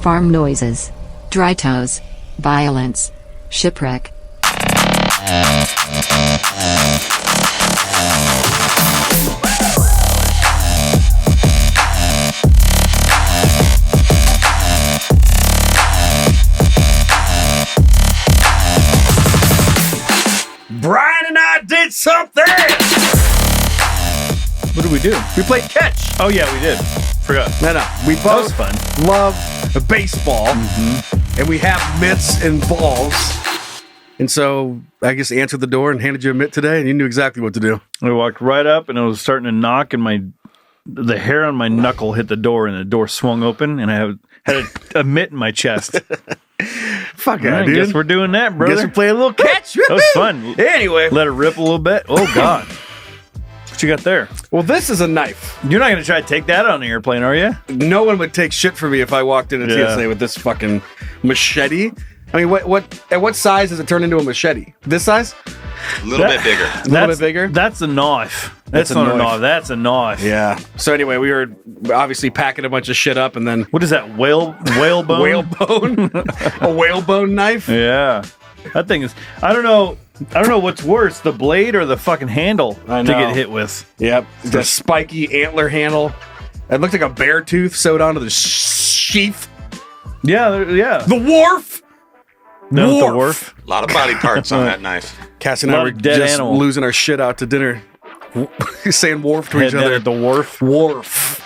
farm noises, dry toes, violence, shipwreck. Brian and I did something! What did we do? We played catch. Oh, yeah, we did. Forgot. No. We That both was fun. love baseball, and we have mitts and balls. And so I just answered the door and handed you a mitt today, and you knew exactly what to do. I walked right up, and it was starting to knock, and the hair on my knuckle hit the door, and the door swung open, and I had a mitt in my chest. Fuck I yeah, dude. guess we're doing that, brother. Guess we're playing a little catch. That was fun. Anyway. Let it rip a little bit. Oh, God. What you got there? Well, this is a knife. You're not going to try to take that on the airplane, are you? No one would take shit from me if I walked into TSA with this fucking machete. I mean, at what size does it turn into a machete? This size? A little bit bigger. A little bit bigger? That's a knife. That's That's not a a knife. knife. That's a knife. Yeah. So anyway, we were obviously packing a bunch of shit up, and then What is that? Whale bone? whalebone, a whalebone knife. Yeah. That thing is. I don't know what's worse, the blade or the fucking handle I to know. get hit with. Yep. The spiky antler handle. It looked like a bear tooth sewed onto the sheath. Yeah. The wharf. No, the Wharf. wharf. A lot of body parts on that knife. Cassie and A I lot were of dead just animal. losing our shit out to dinner, saying wharf to Head each down other. at the wharf. Wharf.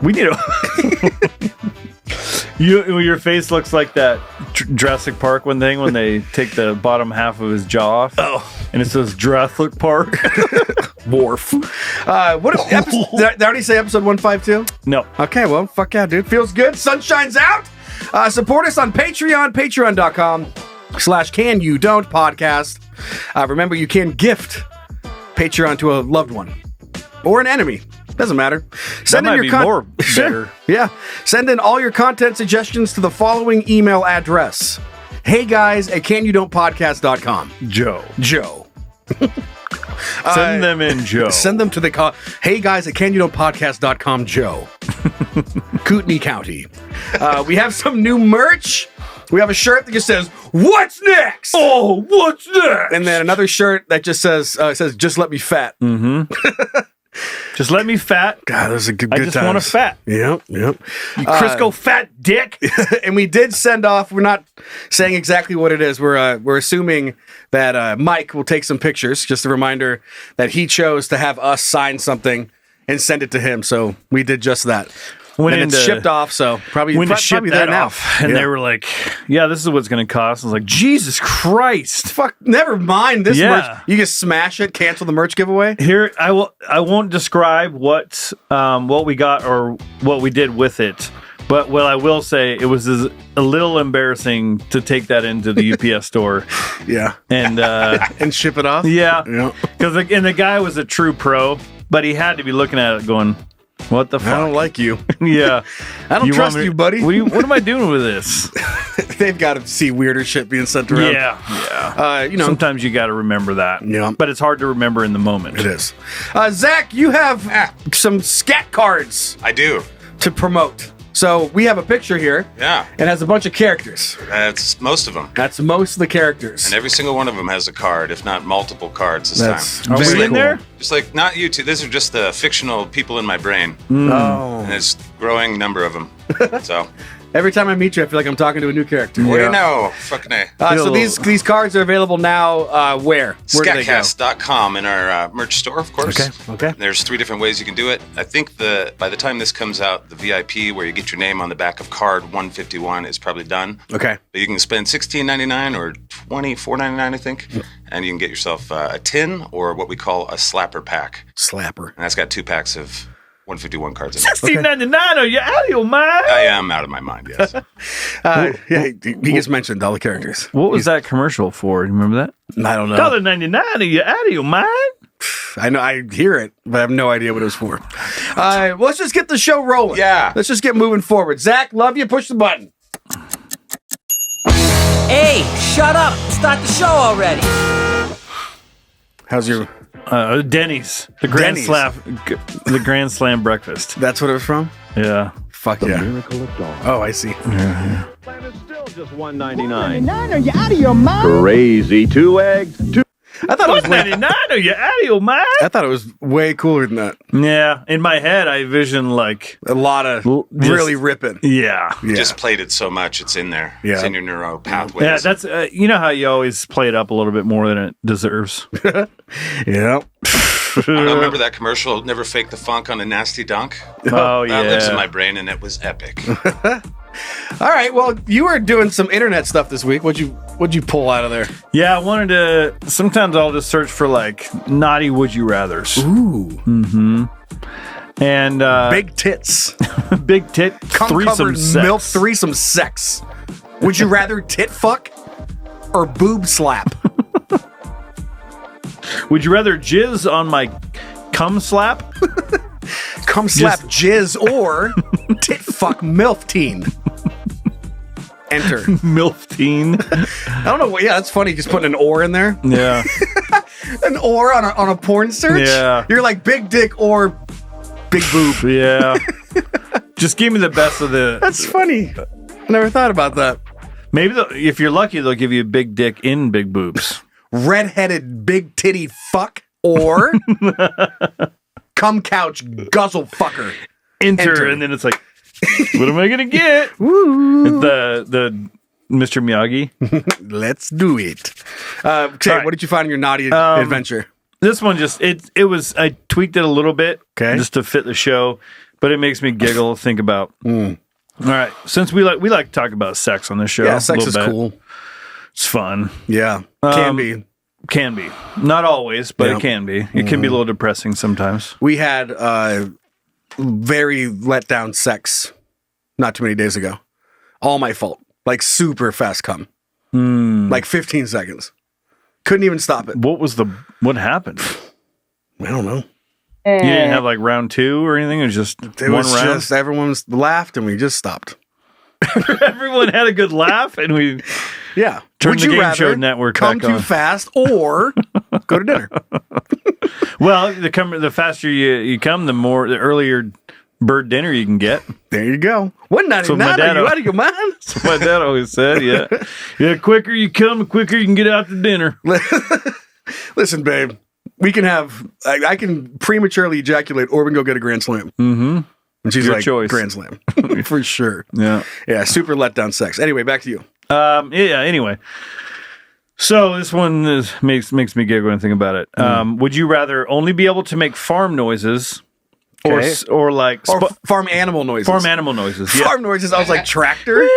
We need a. Your face looks like that Jurassic Park one thing when they take the bottom half of his jaw off. Oh. And it says Jurassic Park. Wharf. What episode, did I already say episode 152? No. Okay, well, fuck yeah, dude. Feels good. Sun shines out. Support us on Patreon, patreon.com/can you don't podcast. Remember, you can gift Patreon to a loved one or an enemy. Doesn't matter. Send That in might your be more better. Yeah. Send in all your content suggestions to the following email address. heyguys@canyoudon'tpodcast.com. Joe. Joe. Send them in, Joe. Send them to the heyguys@canyoudon'tpodcast.com, Joe. Kootenai County. We have some new merch. We have a shirt that just says, "What's next?" Oh, what's that? And then another shirt that just says, "Just let me fat." Just let me fat. God, those are good I just want a times. fat. Yep. You Crisco fat dick. And we did send off. We're not saying exactly what it is. We're assuming that Mike will take some pictures. Just a reminder that he chose to have us sign something and send it to him. So we did just that. Went and it's into- shipped off. So probably When to probably ship there that now. off. And Yeah. they were like, yeah, this is what it's going to cost. I was like, Jesus Christ. Fuck, never mind this Yeah. merch. You just smash it, cancel the merch giveaway. Here, I won't describe what we got or what we did with it. But what I will say, it was a little embarrassing to take that into the UPS store. Yeah. And And ship it off. yeah, Yeah. because the guy was a true pro, but he had to be looking at it going, what the I fuck? don't like you. Yeah. I don't trust want me- you, buddy. What am I doing with this? They've got to see weirder shit being sent around. Yeah. Sometimes you got to remember that. Yeah. But it's hard to remember in the moment. It is. Zach, you have some scat cards I do. to promote. So we have a picture here. Yeah. It has a bunch of characters. That's most of them. That's most of the characters. And every single one of them has a card, if not multiple cards this That's time. Are very we in cool. there? Just like, not you two. These are just the fictional people in my brain. Oh. And it's growing number of them. So, Every time I meet you, I feel like I'm talking to a new character. what do you know? Fucking A. So these cards are available now. Where? Where do they go? Scatcast.com in our merch store, of course. Okay. There's 3 different ways you can do it. I think by the time this comes out, the VIP, where you get your name on the back of card 151, is probably done. Okay. But you can spend $16.99 or $24.99, I think, and you can get yourself a tin or what we call a slapper pack. Slapper. And that's got 2 packs of 151 cards in it. $16.99. Are you out of your mind? I am out of my mind, yes. Yeah, he just mentioned all the characters. What was that commercial for? You remember that? I don't know. $1.99. Are you out of your mind? I know I hear it, but I have no idea what it was for. Well, let's just get the show rolling. Yeah. Let's just get moving forward. Zach, love you. Push the button. Hey, shut up! Start the show already! How's your... Denny's. The Grand Denny's. Slam. The Grand Slam breakfast. That's what it was from? Yeah. Fuck The yeah. miracle of dog. Oh, I see. Plan is still just $1.99. Are you out of your mind? Crazy. 2 eggs. 2. I thought it was way, $1.99? Are you out of your mind? I thought it was way cooler than that. Yeah, in my head, I vision like, A lot of really ripping. yeah. Yeah. Just played it so much, it's in there. Yeah. It's in your neuro pathways. Yeah, that's, you know how you always play it up a little bit more than it deserves. Yeah. I remember that commercial, Never Fake the Funk on a Nasty Dunk. Oh, yeah. That lives in my brain, and it was epic. All right. Well, you were doing some internet stuff this week. What'd you pull out of there? Yeah, I wanted to. Sometimes I'll just search for like naughty would you rather's. Ooh. And Big tits. big tit Cum threesome covered sex. milk threesome sex. Would you rather tit fuck or boob slap? Would you rather jizz on my cum slap? Cum slap jizz or tit fuck MILF teen? Enter. MILF teen. I don't know. Yeah, that's funny. Just putting an or in there. Yeah. An or on a porn search. Yeah. You're like big dick or big boob. Yeah. Just give me the best of the. That's funny. I never thought about that. Maybe if you're lucky, they'll give you a big dick in big boobs. Redheaded big titty fuck or cum couch guzzle fucker. Enter, and then it's like, what am I gonna get? The Mr. Miyagi. Let's do it. Okay, All right. what did you find in your naughty adventure? This one just it was I tweaked it a little bit, Okay. just to fit the show, but it makes me giggle. Think about. All right, since we like to talk about sex on this show. Yeah, a sex little is bit. cool. It's fun. Yeah, can be. Can be. Not always, but Yeah. it can be. It can be a little depressing sometimes. We had very let down sex not too many days ago. All my fault. Like super fast cum. Like 15 seconds. Couldn't even stop it. What happened? I don't know. You didn't have like round 2 or anything? It was just It one was round? just everyone's laughed and we just stopped. Everyone had a good laugh and we Yeah. Turn Would the you Game rather Show Network come back too on. fast or go to dinner? well, the faster you come, the earlier bird dinner you can get. There you go. $1.99. So my Are dad- you out of your mind? My dad always said, yeah. Yeah, quicker you come, the quicker you can get out to dinner. Listen, babe. We can have. I can prematurely ejaculate, or we can go get a Grand Slam. Mm-hmm. And she's Your like, choice. Grand Slam for sure. Yeah. Yeah. Super letdown sex. Anyway, back to you. Yeah, anyway. So this one makes me giggle when I think about it. Would you rather only be able to make farm noises Okay. or like Or farm animal noises. farm animal noises? Farm noises. I was like tractor.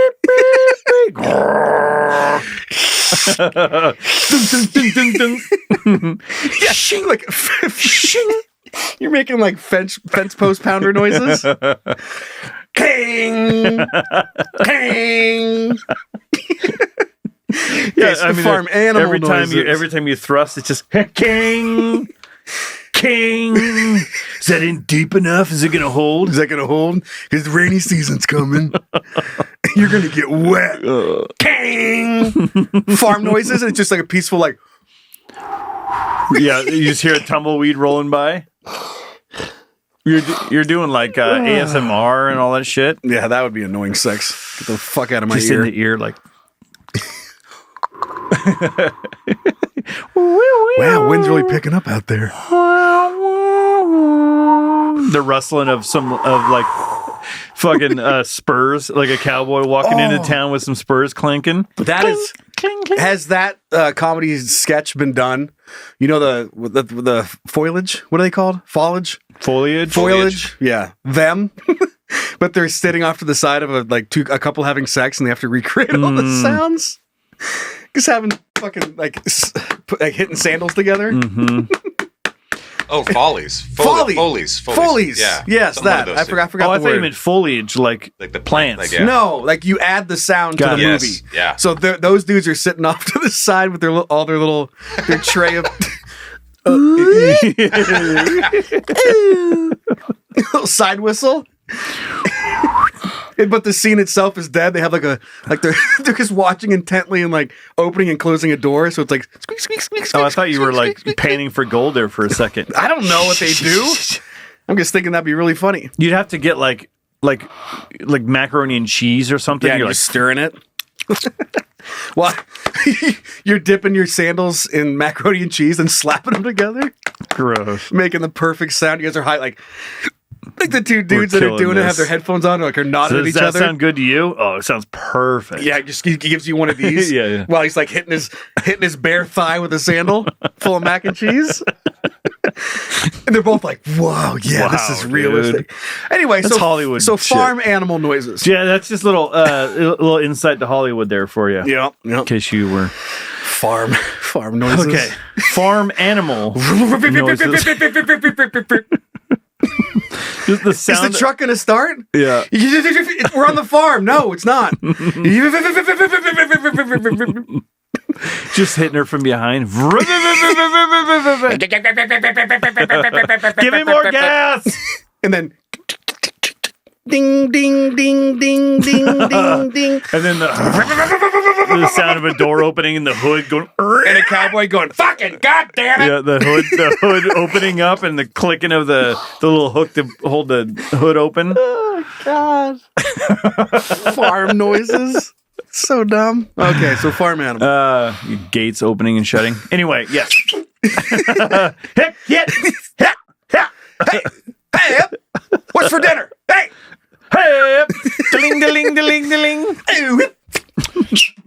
Yeah, shing like shing. You're making like fence post pounder noises. King, king. Yes, farm animal every time noises. every time you thrust, it's just king, king. Is that in deep enough? Is it gonna hold? Is that gonna hold? Because the rainy season's coming. You're gonna get wet. King. Farm noises. And it's just like a peaceful like. Yeah, you just hear a tumbleweed rolling by. You're doing like ASMR and all that shit. Yeah, that would be annoying sex. Get the fuck out of my Just ear. in the ear, like. Wow, wind's really picking up out there. The rustling of like fucking spurs, like a cowboy walking into town with some spurs clanking. That is. Has that comedy sketch been done? You know the foliage? What are they called? Foliage? Foliage. Yeah, them. But they're sitting off to the side of a couple having sex, and they have to recreate all the sounds. Just having fucking like hitting sandals together. Oh, follies. Folies. Yeah. Yes, Something that. one of I those forgot Oh, I the thought you word. meant foliage, like the plants. like, yeah. No, like you add the sound Got to the it. movie. Yes, yeah. So those dudes are sitting off to the side with their tray of little side whistle. But the scene itself is dead. They have they're just watching intently and like opening and closing a door. So it's like squeak, squeak, squeak, squeak. Oh, I thought you were squeak, like squeak, squeak. panning for gold there for a second. I don't know what they do. I'm just thinking that'd be really funny. You'd have to get like like macaroni and cheese or something. Yeah, you're you're like stirring it. Well, you're dipping your sandals in macaroni and cheese and slapping them together, gross. making the perfect sound. You guys are like the two dudes that are killing doing it have this. their headphones on, like are nodding So at does each that other. sound good to you? Oh, it sounds perfect. Yeah, he gives you one of these. Yeah. While he's like hitting his bare thigh with a sandal full of mac and cheese. And they're both like, "Whoa, yeah, this is Wow, realistic." Anyway, That's so Hollywood So shit. farm animal noises. Yeah, that's just little insight to Hollywood there for you. Yeah. In case you were Farm noises. okay. Farm animal noises. Just the Is sound. the truck going to start? Yeah. We're on the farm. No, it's not. Just hitting her from behind. Give me more gas. And then ding, ding, ding, ding, ding, ding, ding. And then the sound of a door opening and the hood going. And a cowboy going, fucking goddamn it. Yeah, the hood opening up and the clicking of the little hook to hold the hood open. Oh, God. Farm noises. So dumb. Okay, so farm animal. Gates opening and shutting. Anyway, yes. Heck, yeah. Hey, what's for dinner? Hey. Hey, ding, ding, ding, ding.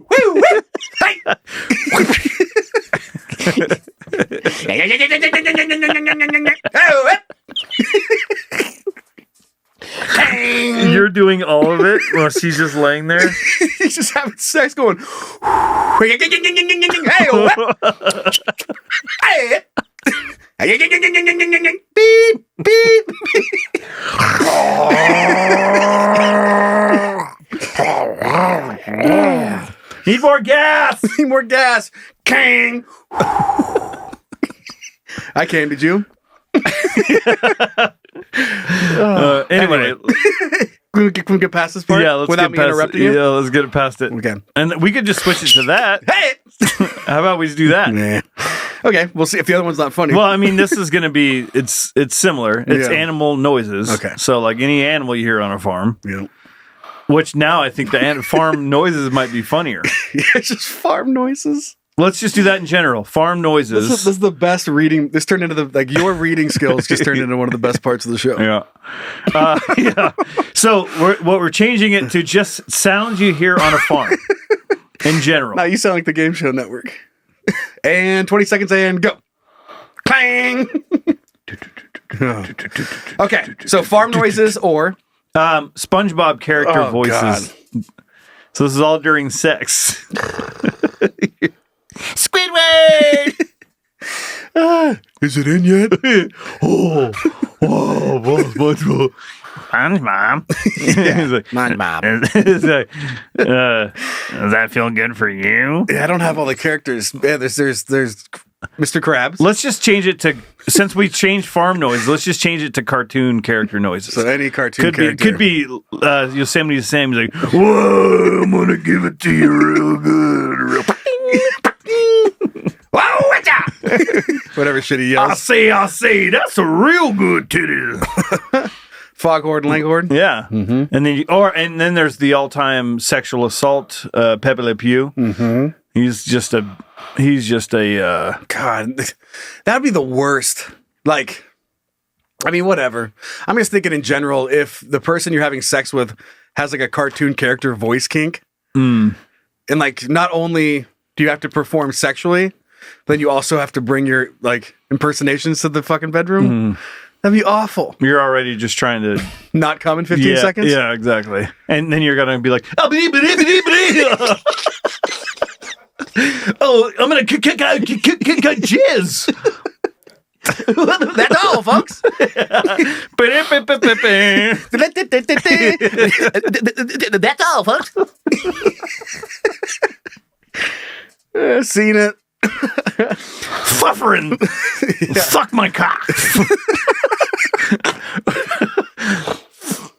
Woo, woo. Hey. You're doing all of it while she's just laying there. He's just having sex going. Hey, hey. Beep, beep. Need more gas. Need more gas. Kang. I came. Did you? Anyway. Can we get past this part? Yeah, let's without get me past interrupting it. you? Yeah, let's get it past it. Okay. And we could just switch it to that. Hey. How about we just do that? Nah. Okay, we'll see if the other one's not funny. Well, I mean, this is going to be it's similar. It's Yeah. animal noises. Okay. So like any animal you hear on a farm, Yeah. which now I think the farm noises might be funnier. Yeah, it's just farm noises. Let's just do that in general. Farm noises. This is the best reading. This turned into your reading skills just turned into one of the best parts of the show. Yeah. Yeah. So we're changing it to just sounds you hear on a farm in general. Now you sound like the Game Show Network. And 20 seconds and go. Clang. Okay, so farm noises or SpongeBob character Oh, voices. God. So this is all during sex. Squidward! is it in yet? SpongeBob. SpongeBob. He's like, SpongeBob. he's like, does that feel good for you? Yeah, I don't have all the characters. Yeah, there's Mr. Krabs. Let's just change it to, since we changed farm noise, let's just change it to cartoon character noises. So any cartoon Could be Yosemite Sam. He's like, whoa, I'm going to give it to you real good. Whoa, whatever shit he I yells. say, that's a real good titty. Foghorn Leghorn. Yeah, and then there's the all-time sexual assault, Pepe Le Pew. Mm-hmm. He's just a God, that'd be the worst. Like, I mean, whatever. I'm just thinking in general, if the person you're having sex with has like a cartoon character voice kink, and like not only do you have to perform sexually, then you also have to bring your like impersonations to the fucking bedroom. That'd be awful. You're already just trying to Not come in 15 seconds. Yeah, exactly. And then you're gonna be like, oh, I'm gonna jizz. That's all, folks. That's all, folks. Seen it. Fluffering. Fuck my cock.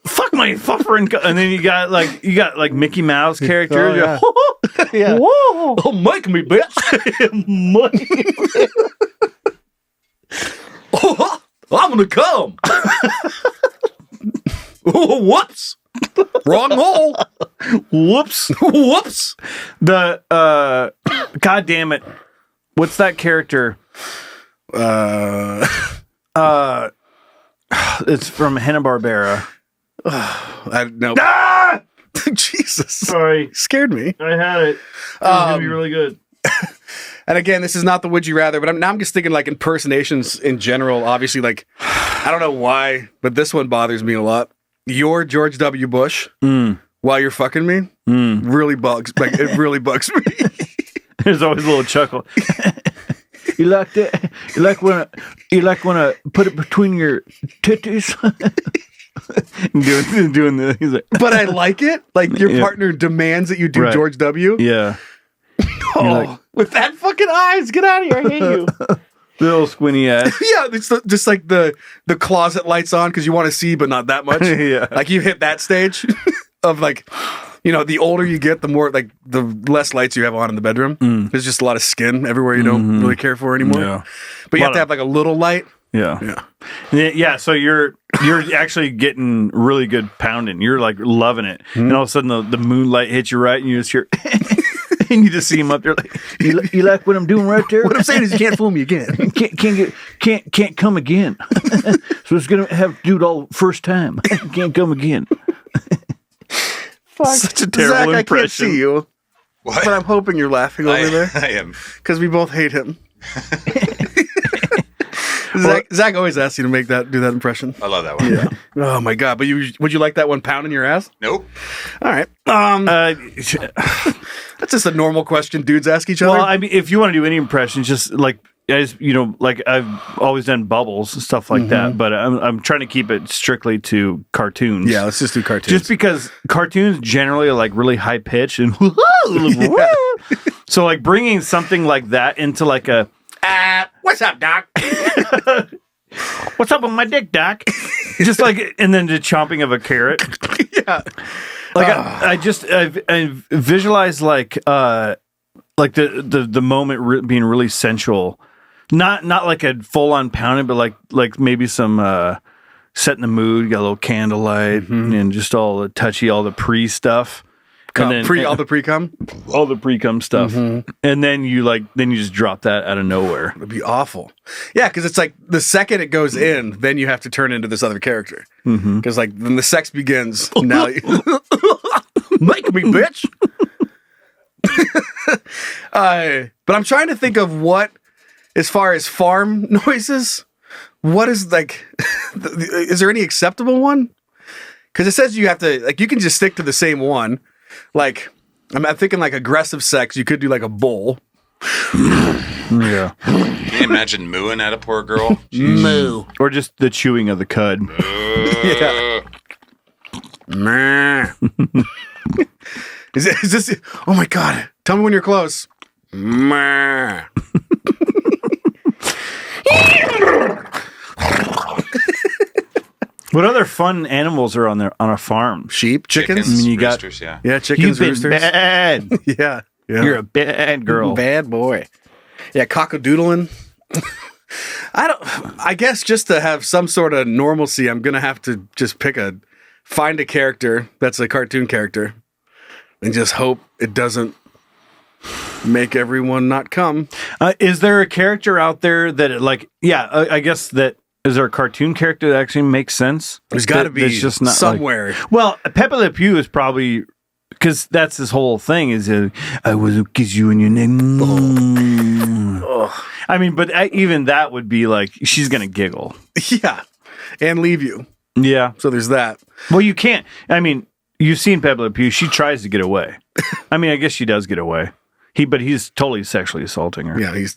Fuck my fluffering cock. And then you got like Mickey Mouse characters. Oh, yeah. Whoa. Oh, Mike me, bitch. Oh, I'm gonna come. Oh, whoops! Wrong hole. Whoops. Whoops. The God damn it. What's that character? It's from Hanna-Barbera. I no. Ah! Jesus. Sorry. Scared me. I had it. It was gonna be really good. And again, this is not the would you rather, but now I'm just thinking like impersonations in general. Obviously, like I don't know why, but this one bothers me a lot. You're George W. Bush while you're fucking me really bugs. Like it really bugs me. There's always a little chuckle. You like that? You like when I put it between your titties? doing the. He's like, But I like it. Like your partner demands that you do Right. George W. yeah. Oh, like- with that fucking eyes, get out of here! I hate you. Little squinty ass. Yeah, it's just like the closet lights on because you want to see, but not that much. Yeah. Like you hit that stage of like, the older you get, the more like the less lights you have on in the bedroom. There's just a lot of skin everywhere you don't really care for anymore. Yeah. But you Lot have to have like a little light. Yeah. Yeah. So you're actually getting really good pounding. You're like loving it, and all of a sudden the moonlight hits you right, and you just hear, and you just see him up there like, you like what I'm doing right there? What I'm saying is you can't fool me again. Can't come again. So it's gonna have to do it all first time. Can't come again. Such a terrible Zach, impression. I can't see you, What? but I'm hoping you're laughing over there I am. because we both hate him. Zach always asks you to do that impression. I love that one. Yeah. Oh my god! But would you like that one pounding your ass? Nope. All right. That's just a normal question dudes ask each other. Well, I mean, if you want to do any impressions, just like like I've always done bubbles and stuff like that, but I'm trying to keep it strictly to cartoons. yeah, let's just do cartoons. Just because cartoons generally are like really high pitched and so like bringing something like that into like a what's up, Doc? what's up with my dick, Doc? Just like and then the chomping of a carrot. Yeah. Like I visualize like the moment being really sensual, not like a full on pounding, but like maybe some setting the mood. You got a little candlelight and just all the touchy, all the pre stuff, All the pre-cum? all the pre cum stuff, and then you just drop that out of nowhere. It'd be awful. Yeah, because it's like the second it goes in, then you have to turn into this other character. Because like when the sex begins, now you make me, bitch. But I'm trying to think of what, as far as farm noises, what is like, is there any acceptable one? Because it says you have to, like, you can just stick to the same one. Like, I'm thinking like aggressive sex, you could do like a bull. Yeah, Can you imagine mooing at a poor girl? Moo. or just the chewing of the cud. Yeah. Meh. Is this? Oh my god! Tell me when you're close. Meh. What other fun animals are on a farm? Sheep, chickens. I mean, you got- roosters, yeah. Yeah, chickens, roosters. bad. Yeah, yeah. You're a bad girl. Bad boy. Yeah, cockadoodling. I guess just to have some sort of normalcy, I'm gonna have to just find a character that's a cartoon character, and just hope it doesn't make everyone not come. Is there a character out there that I guess that is there a cartoon character that actually makes sense? There's got to be that's just not somewhere. Well, Pepe Le Pew is probably because that's his whole thing. Is I will kiss you in your neck. I mean, but even that would be like she's gonna giggle. Yeah, and leave you. Yeah. So there's that. Well, you can't. I mean, you've seen Pepe Le Pew. She tries to get away. I mean, I guess she does get away. But he's totally sexually assaulting her. Yeah, he's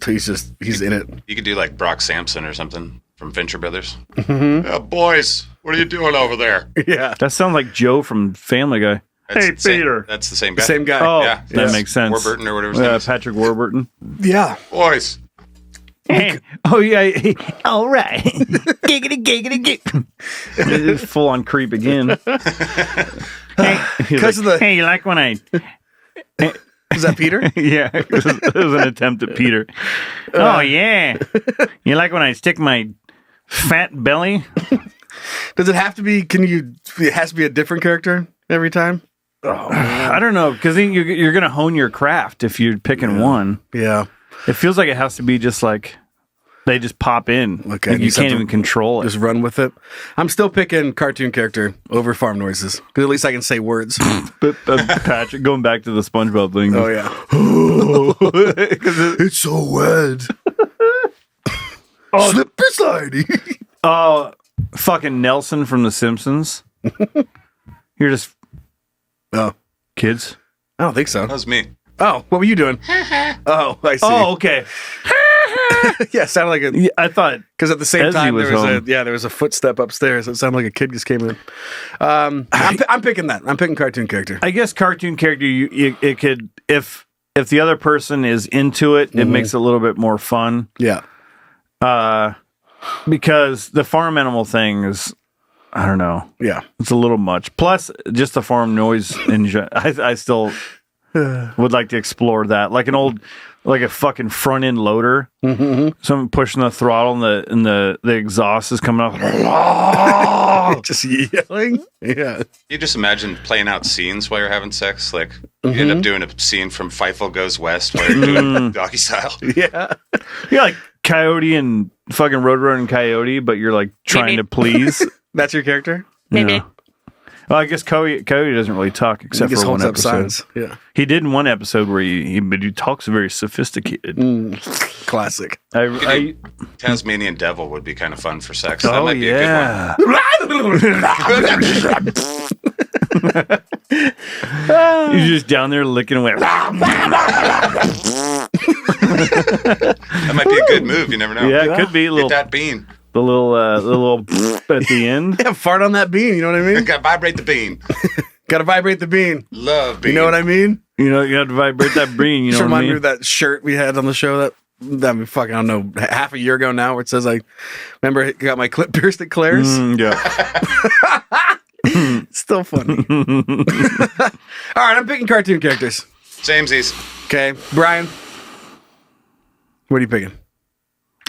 in it. You could do like Brock Sampson or something from Fincher Brothers. Boys, what are you doing over there? Yeah, That sounds like Joe from Family Guy. That's Hey, the same- Peter. That's the same guy. same guy. Oh, Yeah, that makes sense. Warburton or whatever his name is. Patrick Warburton. Yeah. Boys, Oh yeah. All right. Giggity giggity gig. It's full on creep again. Because of the- Hey, you like when I? Is that Peter? Yeah, it was an attempt at Peter. Oh yeah. You like when I stick my fat belly Does it have to be? It has to be a different character every time. I don't know, because then you're going to hone your craft if you're picking one. Yeah. It feels like it has to be just like they just pop in. Okay, Like you just have can't to even control it. Just run with it. I'm still picking cartoon character over farm noises because at least I can say words. But Patrick, going back to the SpongeBob thing. Oh yeah. It's so wet. Slippery slidey. Oh, fucking Nelson from The Simpsons. You're just Oh, kids. I don't think so. That was me. Oh, what were you doing? Oh, I see. Oh, okay. Yeah, it sounded like a. Yeah, I thought Because at the same Ezzy time was there was home. there was a footstep upstairs. It sounded like a kid just came in. I'm picking that. I'm picking cartoon character. I guess cartoon character. It could if the other person is into it, it makes it a little bit more fun. Yeah. Because the farm animal thing is, I don't know. Yeah. It's a little much. Plus, just the farm noise. I still would like to explore that, like a fucking front end loader. Mm-hmm. Someone pushing the throttle and the exhaust is coming off. Just yelling. Yeah. You just imagine playing out scenes while you're having sex. Like you end up doing a scene from Fievel Goes West while you're doing doggy style. Yeah. You're like Coyote and fucking Roadrunner and Coyote, but you're like trying to please. That's your character? Yeah. Well, I guess Coyote doesn't really talk except He just for one holds up episode. signs. Yeah. He did in one episode where he talks very sophisticated. Classic. Tasmanian Devil would be kind of fun for sex. Oh, That might be a yeah. You're just down there licking away. That might be a good move. You never know. Yeah, it could be a Get little, that bean. the little at the end. Yeah, fart on that bean. You know what I mean? Got to vibrate the bean. Got to vibrate the bean. Love bean. You know what I mean? You know, you have to vibrate that bean. You know Just what I remind me mean? of that shirt we had on the show that fucking, I don't know, half a year ago now, where it says, like, remember I got my clip pierced at Claire's? Yeah. It's still funny. All right, I'm picking cartoon characters. Samesies. Okay, Brian, what are you picking?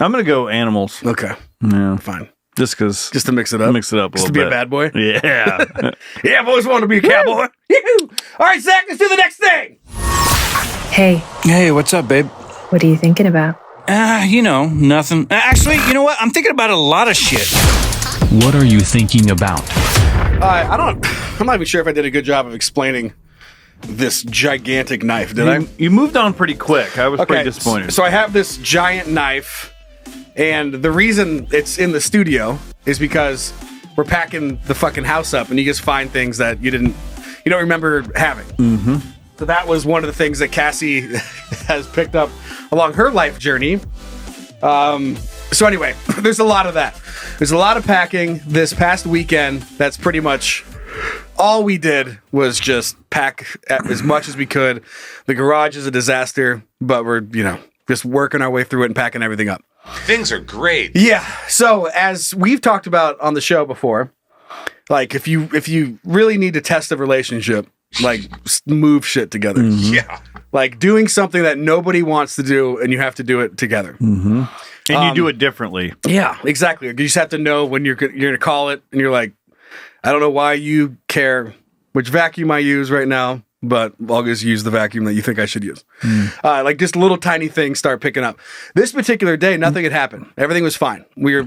I'm gonna go animals. Okay, Yeah, fine. just because. Just to mix it up. Mix it up a Just to little be bit. a bad boy. Yeah. Yeah, I've always wanted to be a cowboy. Yoo-hoo. All right, Zach, let's do the next thing. Hey, Hey, what's up, babe? what are you thinking about? Nothing. Actually, you know what? I'm thinking about a lot of shit. What are you thinking about? I'm not even sure if I did a good job of explaining this gigantic knife, did I? You moved on pretty quick. I was pretty disappointed. So I have this giant knife, and the reason it's in the studio is because we're packing the fucking house up, and you just find things that you don't remember having. Mm-hmm. So that was one of the things that Cassie has picked up along her life journey. So anyway, there's a lot of that. There's a lot of packing this past weekend. That's pretty much all we did was just pack as much as we could. The garage is a disaster, but we're, just working our way through it and packing everything up. Things are great. Yeah. So as we've talked about on the show before, like if you really need to test a relationship, like move shit together. Mm-hmm. Yeah. Like doing something that nobody wants to do and you have to do it together. Mm-hmm. And you do it differently. Yeah, exactly. You just have to know when you're going to call it, and you're like, I don't know why you care which vacuum I use right now, but I'll just use the vacuum that you think I should use. Like just little tiny things start picking up. This particular day, nothing had happened. Everything was fine. We were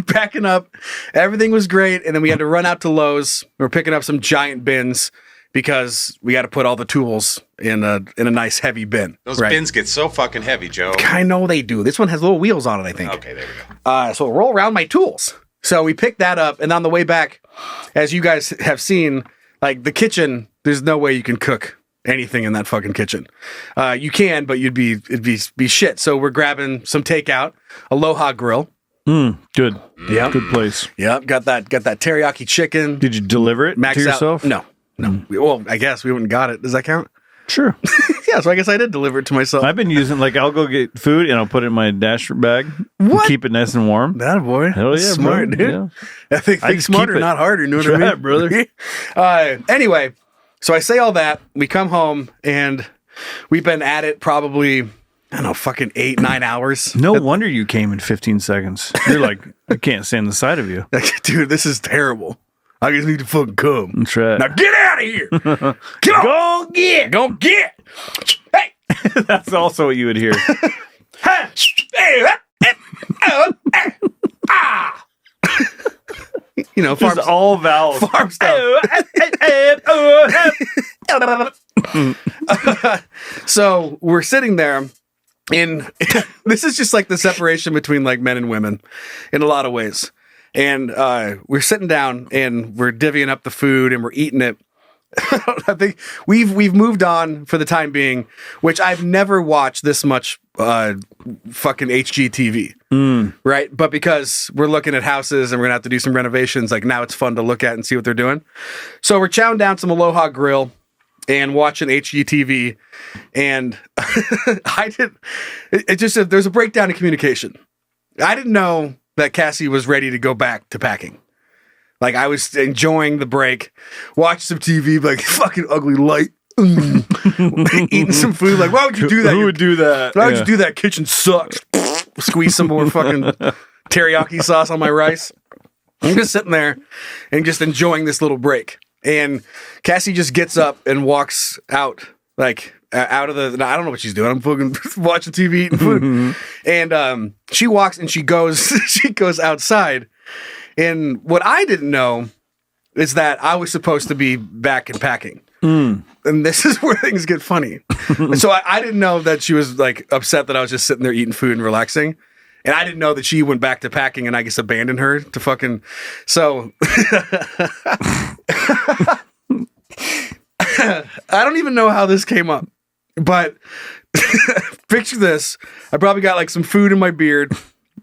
packing up. Everything was great. And then we had to run out to Lowe's. We were picking up some giant bins because we got to put all the tools in a nice heavy bin. Those bins get so fucking heavy, Joe. I know they do. This one has little wheels on it, I think. Okay, there we go. So roll around my tools. So we picked that up, and on the way back, as you guys have seen, like the kitchen, there's no way you can cook anything in that fucking kitchen. You can, but it'd be shit. So we're grabbing some takeout, Aloha Grill. Good. Yeah, Good place. Yep, got that teriyaki chicken. Did you deliver it Max to out- yourself? No. Well, I guess we wouldn't got it. Does that count? Sure. Yeah, so I guess I did deliver it to myself. I've been using, I'll go get food and I'll put it in my dash bag. What? Keep it nice and warm. That boy. Hell yeah, smart, bro. dude. Yeah. I think just smarter, keep it. not harder. You know what I Try mean, it, brother. Anyway, so I say all that. We come home and we've been at it probably, I don't know, fucking 8-9 hours. No wonder you came in 15 seconds. You're like, I can't stand the sight of you. Dude, this is terrible. I just need to fucking come. That's right. Now get out of here. Come on. Go get. Hey. That's also what you would hear. You know, Just all vowels. farm stuff. So we're sitting there, and this is just like the separation between like men and women in a lot of ways. And we're sitting down and we're divvying up the food and we're eating it. I think we've moved on for the time being, which I've never watched this much fucking HGTV, right? But because we're looking at houses and we're gonna have to do some renovations, like now it's fun to look at and see what they're doing. So we're chowing down some Aloha Grill and watching HGTV, and there's a breakdown in communication. I didn't know that Cassie was ready to go back to packing. Like, I was enjoying the break, watching some TV, like, fucking ugly light, eating some food. Like, why would you do that? Who would do that? Why would you do that? Kitchen sucks. Squeeze some more fucking teriyaki sauce on my rice. I'm just sitting there and just enjoying this little break. And Cassie just gets up and walks out, like, out of the, I don't know what she's doing. I'm fucking watching TV, eating food. And she walks and she goes outside. And what I didn't know is that I was supposed to be back and packing. And this is where things get funny. So I didn't know that she was like upset that I was just sitting there eating food and relaxing. And I didn't know that she went back to packing and I just abandoned her to fucking, so. I don't even know how this came up, but picture this. I probably got like some food in my beard.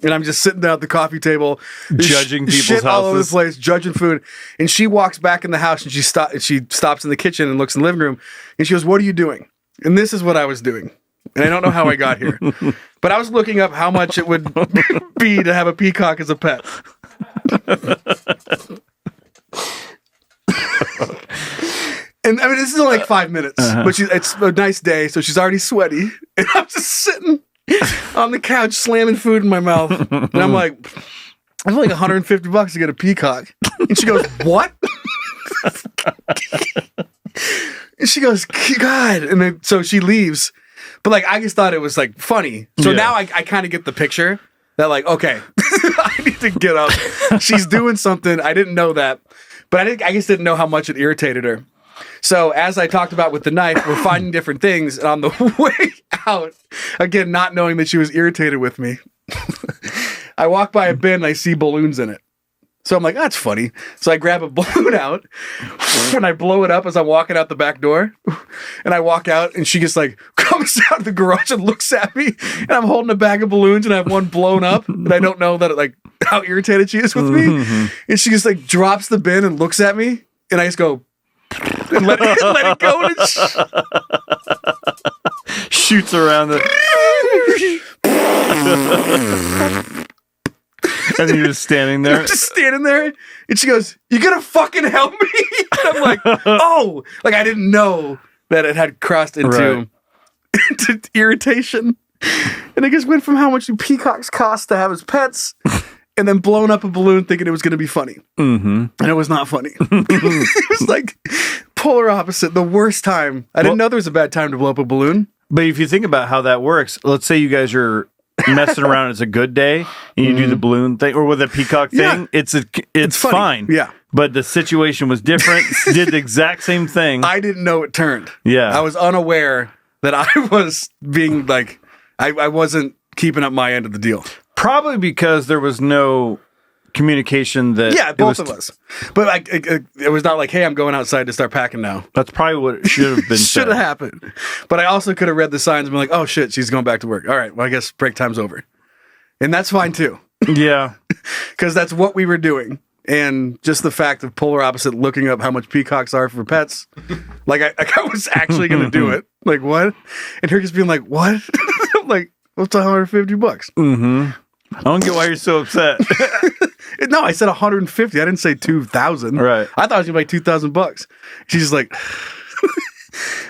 And I'm just sitting down at the coffee table, judging people's shit all over the houses. place, judging food. And she walks back in the house and she stops in the kitchen and looks in the living room. And she goes, "What are you doing?" And this is what I was doing. And I don't know how I got here, but I was looking up how much it would be to have a peacock as a pet. And I mean, this is only like 5 minutes, but it's a nice day, so she's already sweaty. And I'm just sitting on the couch slamming food in my mouth. And I'm like, I feel like $150 to get a peacock. And she goes, "What?" And she goes, "God." And then so she leaves. But like, I just thought it was like funny. So now I kind of get the picture that like, okay, I need to get up. She's doing something. I didn't know that. But I just didn't know how much it irritated her. So as I talked about with the knife, we're finding different things. And on the way out, again, not knowing that she was irritated with me, I walk by a bin and I see balloons in it. So I'm like, that's funny. So I grab a balloon out and I blow it up as I'm walking out the back door. And I walk out and she just like comes out of the garage and looks at me. And I'm holding a bag of balloons and I have one blown up. And I don't know that like how irritated she is with me. And she just like drops the bin and looks at me. And I just go, and let it go. And Shoots around the. And you're just standing there. I'm just standing there. And she goes, "You gonna fucking help me?" And I'm like, oh, like I didn't know that it had crossed into irritation. And it just went from how much do peacocks cost to have as pets, and then blowing up a balloon thinking it was going to be funny. And it was not funny. It was like polar opposite. The worst time. I didn't know there was a bad time to blow up a balloon. But if you think about how that works, let's say you guys are messing around, it's a good day, and you do the balloon thing or with a peacock thing, it's funny. fine. Yeah. But the situation was different. Did the exact same thing. I didn't know it turned. Yeah. I was unaware that I was being like, I wasn't keeping up my end of the deal. Probably because there was no communication that both of us. But like it was not like, "Hey, I'm going outside to start packing now." That's probably what it should have been. Should have happened. But I also could have read the signs and been like, "Oh shit, she's going back to work. All right, well I guess break time's over." And that's fine too. Yeah. Because that's what we were doing. And just the fact of polar opposite looking up how much peacocks are for pets. Like I was actually going to do it. Like, what? And her just being like, "What?" I'm like, "What's $150?" I don't get why you're so upset. No, I said 150. I didn't say 2,000. Right. I thought it was gonna be like $2,000. She's just like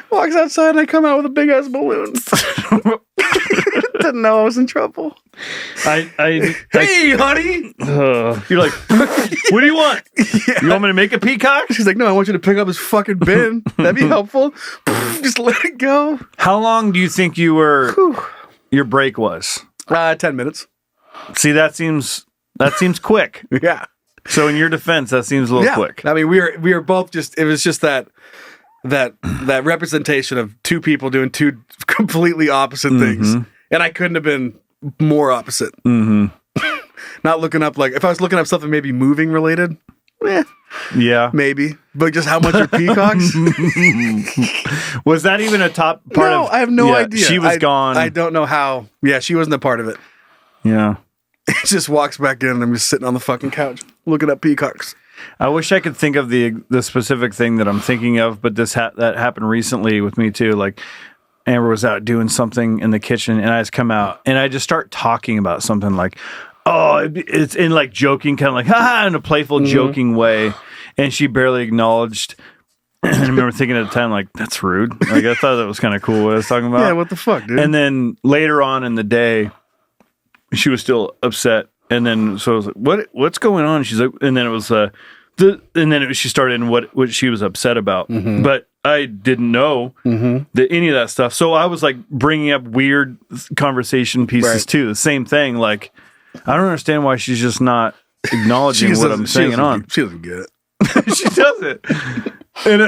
walks outside and I come out with a big ass balloon. Didn't know I was in trouble. Hey, honey. You're like, what do you want? You want me to make a peacock? She's like, no, I want you to pick up his fucking bin. That'd be helpful. Just let it go. How long do you think your break was? 10 minutes. See, that seems quick. Yeah. So in your defense, that seems a little quick. I mean, we were both just. It was just that representation of two people doing two completely opposite things, and I couldn't have been more opposite. Not looking up if I was looking up something maybe moving related. Yeah, maybe, but just how much are peacocks? Was that even a top part of? I have no idea. She was gone. I don't know how. Yeah, she wasn't a part of it. Yeah. He just walks back in and I'm just sitting on the fucking couch looking at peacocks. I wish I could think of the specific thing that I'm thinking of, but that happened recently with me too. Like Amber was out doing something in the kitchen and I just come out and I just start talking about something like, oh, it's in like joking, kind of like, ha, in a playful joking way. And she barely acknowledged. And I remember thinking at the time, like, that's rude. Like, I thought that was kind of cool what I was talking about. Yeah, what the fuck, dude? And then later on in the day, she was still upset, and then so I was like, "What's going on?" She's like, and then it was she started in what she was upset about, but I didn't know that any of that stuff. So I was like bringing up weird conversation pieces too. The same thing. Like, I don't understand why she's just not acknowledging what I'm saying on. She doesn't get it. She doesn't, and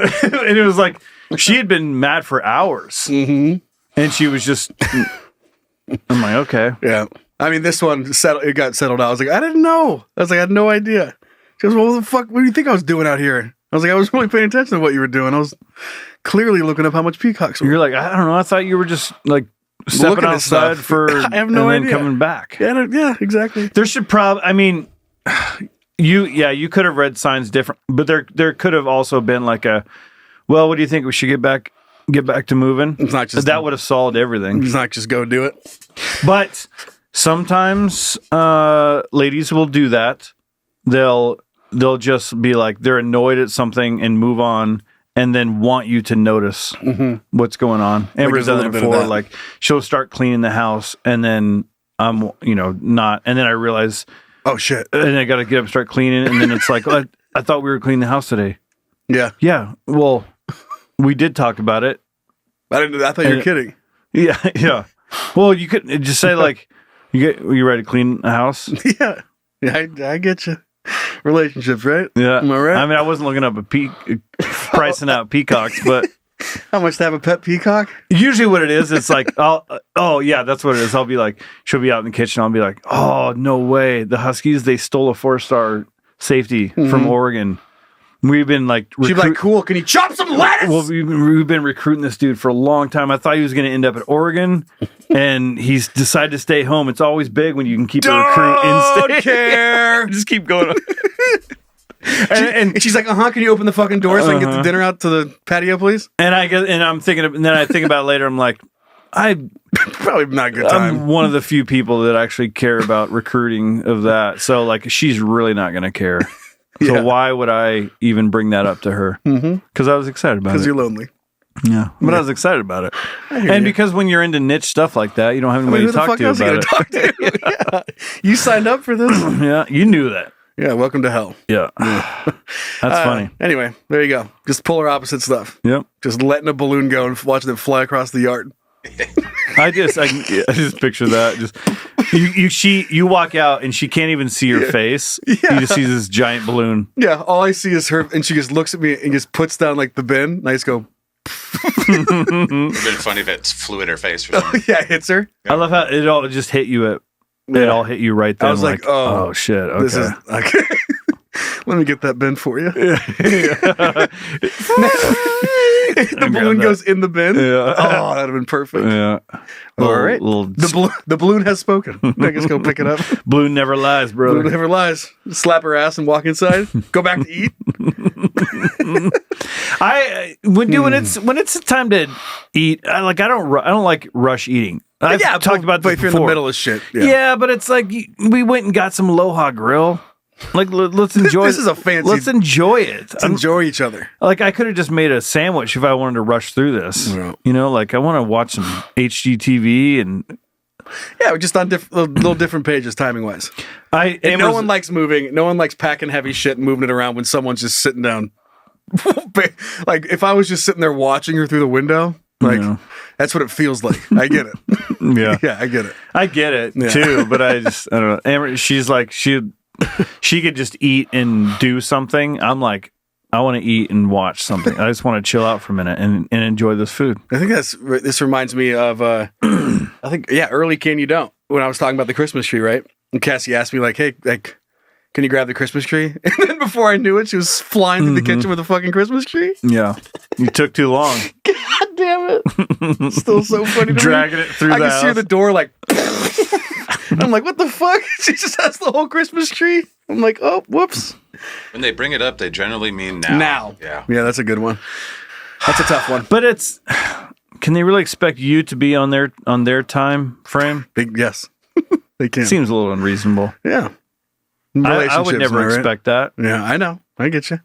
it was like she had been mad for hours, and she was just. I'm like, okay, yeah. I mean, this one it got settled out. I was like, I didn't know. I was like, I had no idea. She goes, well, what the fuck? What do you think I was doing out here? I was like, I was really paying attention to what you were doing. I was clearly looking up how much peacocks were. You're like, I don't know. I thought you were just like stepping outside for I have no and idea. then coming back. Yeah, exactly. There should probably. I mean, you could have read signs different, but there could have also been like a. Well, what do you think? We should get back to moving. It's not just that would have solved everything. It's not just go do it. But sometimes ladies will do that. They'll just be like they're annoyed at something and move on, and then want you to notice what's going on. Amber's done it before. Like she'll start cleaning the house, and then I'm not, and then I realize, oh shit, and I got to get up and start cleaning, and then it's like I thought we were cleaning the house today. Yeah. Well, we did talk about it. I thought you were kidding. Yeah. Well, you could just say like, you ready to clean the house? Yeah, I get you. Relationships, right? Yeah. Am I right? I mean, I wasn't looking up pricing out peacocks, but how much to have a pet peacock? Usually, what it is, it's like, oh yeah, that's what it is. I'll be like, she'll be out in the kitchen. I'll be like, oh no way, the Huskies, they stole a 4-star safety from Oregon. We've been like, she'd be like, cool. Can you chop some lettuce? Well, we've been recruiting this dude for a long time. I thought he was going to end up at Oregon, and he's decided to stay home. It's always big when you can keep a recruit in state. Care. Just keep going on. and she's like, can you open the fucking door so I can get the dinner out to the patio, please? And I'm thinking, and then I think about it later. I'm like, probably not a good time. I'm one of the few people that actually care about recruiting of that. So like, she's really not going to care. So why would I even bring that up to her? Because I was excited about it. Because you're lonely. Yeah, but I was excited about it. And because when you're into niche stuff like that, you don't have anybody to talk to about it. You signed up for this? Yeah, you knew that. Yeah, welcome to hell. Yeah. That's funny. Anyway, there you go. Just polar opposite stuff. Yep. Just letting a balloon go and watching it fly across the yard. I just picture that. Just you walk out and she can't even see your face. Yeah. You just see this giant balloon. Yeah, all I see is her, and she just looks at me and just puts down like the bin. And I just go. It'd been funny if it flew at her face or something. Yeah, it hits her. I love how it all just hit you it all hit you right then. I was like, oh shit. Okay. This is let me get that bin for you. The balloon goes in the bin. Yeah. Oh, that'd have been perfect. Yeah. All right. The balloon has spoken. I guess go pick it up. Balloon never lies, brother. Balloon never lies. Slap her ass and walk inside. Go back to eat. When it's time to eat, I don't like rush eating. I've talked about this if you're in the middle of shit. Yeah, but it's like we went and got some Aloha Grill. Like, let's enjoy. This is a fancy. Let's enjoy it. Let's enjoy each other. Like, I could have just made a sandwich if I wanted to rush through this. Yeah. Like I want to watch some HGTV and Yeah, we're just on little different pages timing wise. And no one likes moving. No one likes packing heavy shit and moving it around when someone's just sitting down. Like if I was just sitting there watching her through the window, that's what it feels like. I get it. Yeah, I get it. I get it too, but I don't know. Amber, she's like she could just eat and do something. I'm like, I want to eat and watch something. I just want to chill out for a minute and enjoy this food. I think this reminds me of early Can You Don't, when I was talking about the Christmas tree, right? And Cassie asked me like, hey, like, can you grab the Christmas tree? And then before I knew it, she was flying through the kitchen with a fucking Christmas tree. Yeah. You took too long. God damn it. Still so funny to Dragging me. it through the house. I can see her the door like... I'm like, what the fuck? She just has the whole Christmas tree. I'm like, oh, whoops. When they bring it up, they generally mean now. Now. Yeah, that's a good one. That's a tough one. But it's... Can they really expect you to be on their time frame? Yes. They can. Seems a little unreasonable. Yeah. I would never expect that. Yeah, I know. I get you.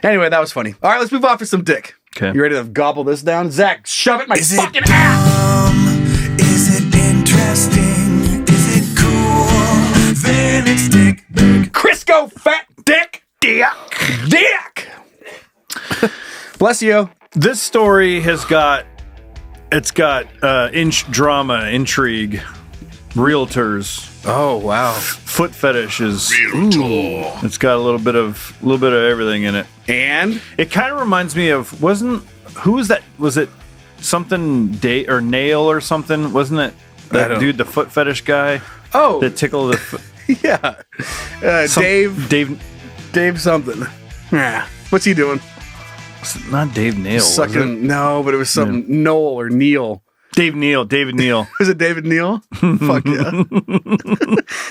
Anyway, that was funny. All right, let's move on for some dick. Okay. You ready to gobble this down? Zach, shove it in my fucking ass! Is it interesting? Is it cool? Then it's dick. Crisco fat dick. Dick. Bless you. This story has got... It's got drama, intrigue, realtors. Oh wow! Foot fetishes. It's got a little bit of everything in it, and it kind of reminds me of who was that? Was it something or Nail or something? Wasn't it that dude, the foot fetish guy? Oh, that tickled the foot. Yeah, Dave something. Yeah, what's he doing? Not Dave Nail. Sucking, no, but it was something Noel or Neil. David Neal. Is it David Neal? Fuck yeah.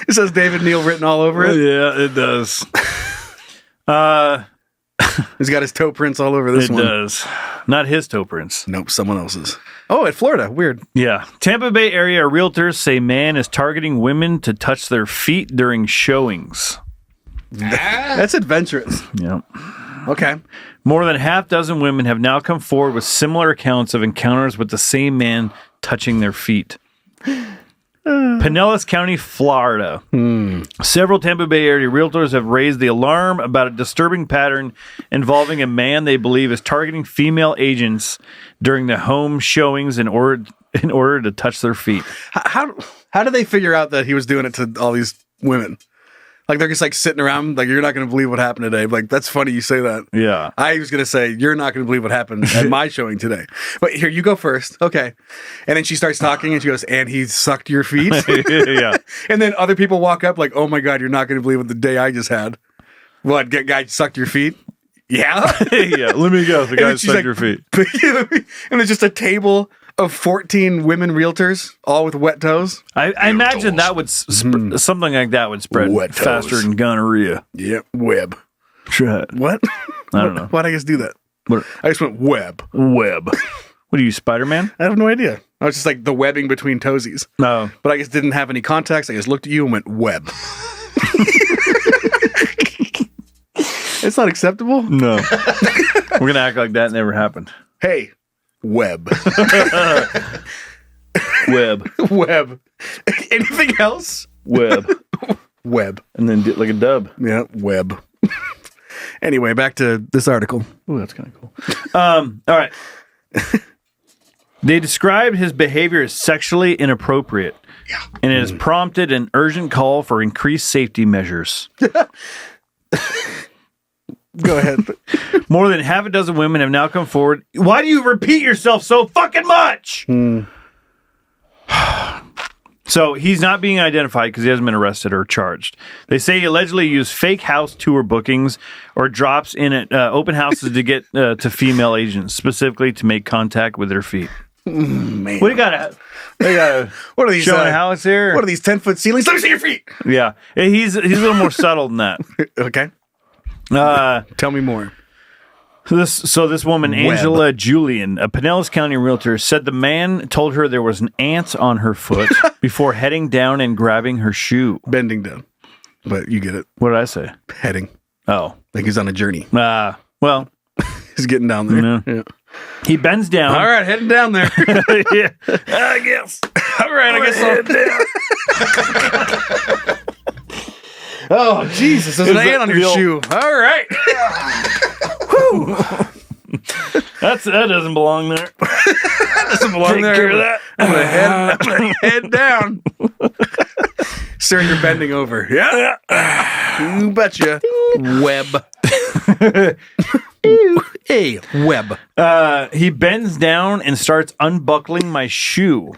It says David Neal written all over it. Yeah, it does. He's got his toe prints all over this one. It does. Not his toe prints. Nope, someone else's. Oh, at Florida. Weird. Yeah. Tampa Bay area realtors say man is targeting women to touch their feet during showings. That's adventurous. Yeah. Okay. More than half dozen women have now come forward with similar accounts of encounters with the same man touching their feet. Pinellas County, Florida. Several Tampa Bay area realtors have raised the alarm about a disturbing pattern involving a man they believe is targeting female agents during the home showings in order to touch their feet. How did they figure out that he was doing it to all these women? Like, they're just like sitting around, like, you're not going to believe what happened today. Like, that's funny you say that. Yeah. I was going to say, you're not going to believe what happened at my showing today. But here, you go first. Okay. And then she starts talking and she goes, and he sucked your feet? Yeah. And then other people walk up like, oh my God, you're not going to believe what the day I just had. What, guy sucked your feet? Yeah? Yeah. Let me guess. The guy sucked your feet. And there's just a table of 14 women realtors, all with wet toes. I imagine that would something like that would spread Wet faster toes. than gonorrhea. Yep, web. Shit. What? I don't know. Why'd I just do that? What? I just went web. Web. What are you, Spider-Man? I have no idea. I was just like the webbing between toesies. No. But I just didn't have any context. I just looked at you and went web. It's not acceptable. No. We're going to act like that never happened. Hey, web. Web. Web. Anything else? Web. Web. And then like a dub. Yeah, web. Anyway, back to this article. Ooh, that's kind of cool. All right. They described his behavior as sexually inappropriate. Yeah. And it has prompted an urgent call for increased safety measures. Go ahead. More than half a dozen women have now come forward. Why do you repeat yourself so fucking much? So he's not being identified because he hasn't been arrested or charged. They say he allegedly used fake house tour bookings or drops in at open houses to get to female agents, specifically to make contact with their feet. Man. What do you got? What are these showing a house here? What are these 10-foot ceilings? Let me see your feet. Yeah, he's a little more subtle than that. Okay. Tell me more. This woman, Angela Julian, a Pinellas County realtor, said the man told her there was an ant on her foot before heading down and grabbing her shoe. Bending down. But you get it. What did I say? Heading. Oh. Like he's on a journey. Well. He's getting down there. No. Yeah. He bends down. All right, heading down there. Yeah, I guess. All right, I guess I'll. Oh, Jesus. There's an ant on your shoe. All right. Whew. That doesn't belong there. That doesn't belong there. Care of that. I'm gonna head down. Sir, you're bending over. Yeah. You betcha. Web. Hey, web. He bends down and starts unbuckling my shoe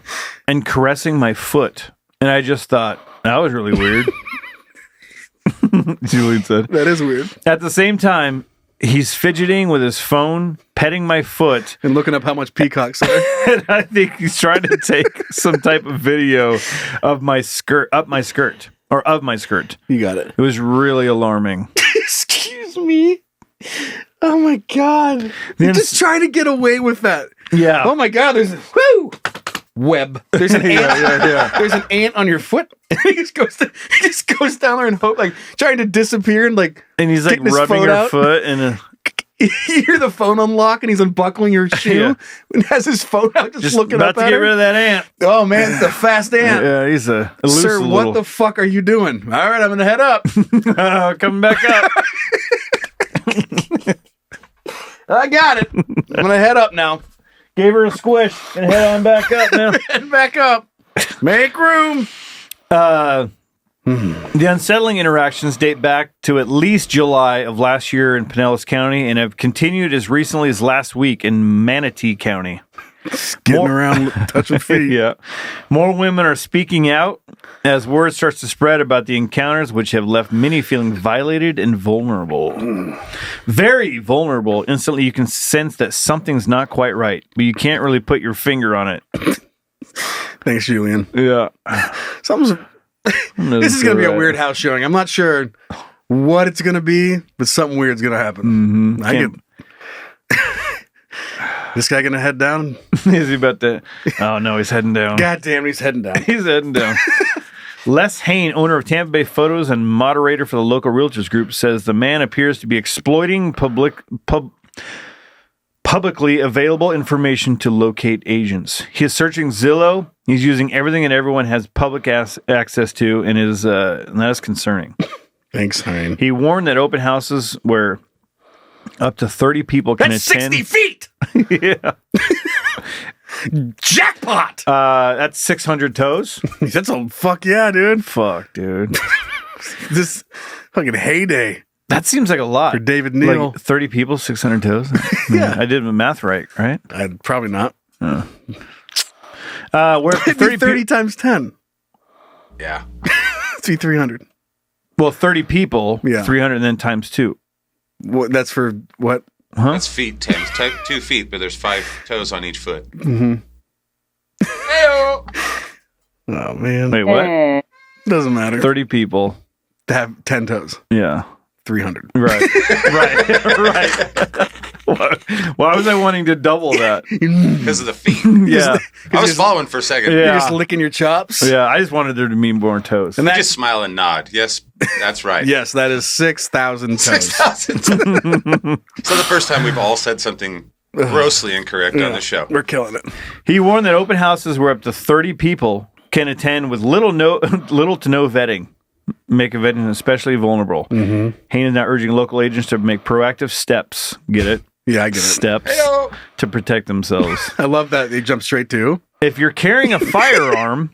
and caressing my foot. And I just thought, that was really weird. Julian said. That is weird. At the same time, he's fidgeting with his phone, petting my foot. And looking up how much peacocks are. And I think he's trying to take some type of video of my skirt, of my skirt. You got it. It was really alarming. Excuse me. Oh my God. You're just trying to get away with that. Yeah. Oh my God. There's web. There's an ant. There's an ant on your foot. And he just goes down there and hope, like trying to disappear and he's like rubbing her foot and you hear the phone unlock and he's unbuckling your shoe and has his phone out just looking about up to at get her. rid of that ant. Oh man, the fast ant. Yeah, he's a Sir, what the fuck are you doing? All right, I'm gonna head up. Coming back up. I got it. I'm gonna head up now. Gave her a squish and head on back up now. Head back up. Make room. The unsettling interactions date back to at least July of last year in Pinellas County and have continued as recently as last week in Manatee County. Getting around, touching feet. Yeah. More women are speaking out as word starts to spread about the encounters, which have left many feeling violated and vulnerable. Very vulnerable. Instantly, you can sense that something's not quite right, but you can't really put your finger on it. Thanks, Julian. Yeah. This is going to be a weird house showing. I'm not sure what it's going to be, but something weird's going to happen. Mm-hmm. This guy going to head down? Is he about to? Oh, no, he's heading down. God damn, he's heading down. He's heading down. Les Hain, owner of Tampa Bay Photos and moderator for the local realtors group, says the man appears to be exploiting publicly available information to locate agents. He is searching Zillow. He's using everything and everyone has public access to, and that is concerning. Thanks, Hain. He warned that open houses where up to 30 people can That's attend. 60 feet! Yeah. Jackpot! That's 600 toes. That's a fuck yeah, dude. Fuck, dude. This fucking heyday. That seems like a lot. For David Neal. Like 30 people, 600 toes. Yeah. I did the math right? I'd probably not. Where It'd be 30 times 10. Yeah. It'd be 300. Well, 30 people, Yeah. 300, and then times 2. What? That's for what? Huh? That's feet times 2 feet, but there's 5 toes on each foot. Mm-hmm. Oh, man. Wait, what? Doesn't matter. 30 people. To have 10 toes. Yeah. 300. Right. Right. Why was I wanting to double that? Because of the feet. Yeah. I was following for a second. Yeah. You're just licking your chops? Yeah, I just wanted there to be more toes. And You just smile and nod. Yes, that's right. Yes, that is 6,000 toes. 6,000. So the first time we've all said something grossly incorrect on the show. We're killing it. He warned that open houses where up to 30 people can attend with little to no vetting. Make a vetting especially vulnerable. Mm-hmm. Hain is now urging local agents to make proactive steps. Get it? Yeah, I get it. Steps to protect themselves. I love that they jump straight to. If you're carrying a firearm,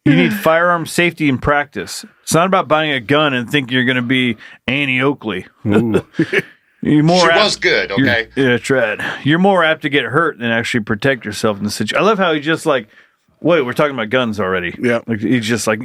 you need firearm safety and practice. It's not about buying a gun and thinking you're going to be Annie Oakley. You're more She apt- was good, okay? Yeah, tried. You're more apt to get hurt than actually protect yourself in the situation. I love how he just like, wait, we're talking about guns already. Yeah. Like he's just like,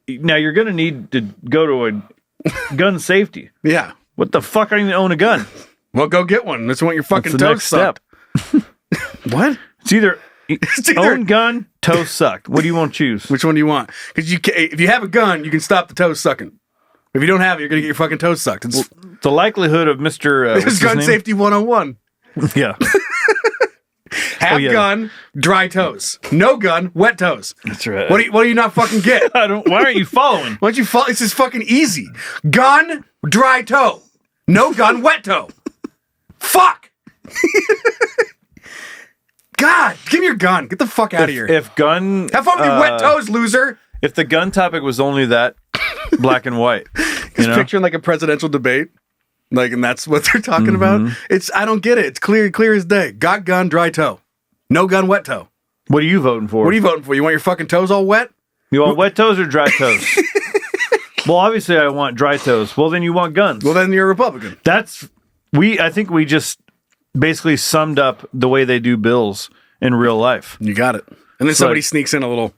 now you're going to need to go to a gun safety. Yeah. What the fuck? I don't even own a gun. Well, go get one. That's what your fucking That's the toes next step. sucked. What? It's either either- own gun, toes sucked. What do you want to choose? Which one do you want? Because if you have a gun, you can stop the toes sucking. If you don't have it, you're going to get your fucking toes sucked. It's The likelihood of Mr. this is gun safety 101. Yeah. Have gun, dry toes. No gun, wet toes. That's right. What do you not fucking get? Why aren't you following? Why don't you follow? This is fucking easy. Gun, dry toe. No gun, wet toe. Fuck. God, give me your gun. Get the fuck out of here. If gun, have fun with your wet toes, loser. If the gun topic was only that black and white, He's picturing like a presidential debate, like, and that's what they're talking about. I don't get it. It's clear as day. Got gun, dry toe. No gun, wet toe. What are you voting for? What are you voting for? You want your fucking toes all wet? You want wet toes or dry toes? Well, obviously I want dry toes. Well, then you want guns. Well, then you're a Republican. I think we just basically summed up the way they do bills in real life. You got it. And then somebody sneaks in a little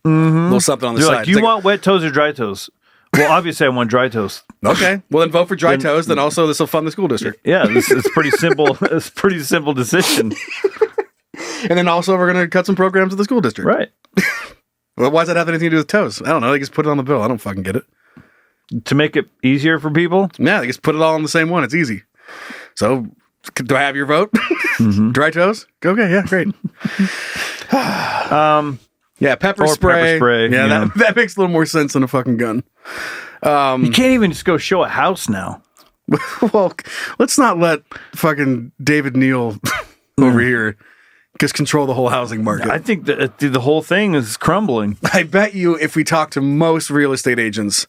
something on the They're side. like, do you want wet toes or dry toes? Well, obviously I want dry toes. Okay. Well, then vote for dry toes. Then also this will fund the school district. Yeah, it's pretty simple. It's a pretty simple decision. And then also we're going to cut some programs at the school district. Right. Well, why does that have anything to do with toes? I don't know. They just put it on the bill. I don't fucking get it. To make it easier for people? Yeah, they just put it all on the same one. It's easy. So, do I have your vote? Dry toes? Okay, yeah, great. Yeah, pepper spray. Yeah, that makes a little more sense than a fucking gun. You can't even just go show a house now. Well, let's not let fucking David Neal over here just control the whole housing market. I think that the whole thing is crumbling. I bet you if we talk to most real estate agents,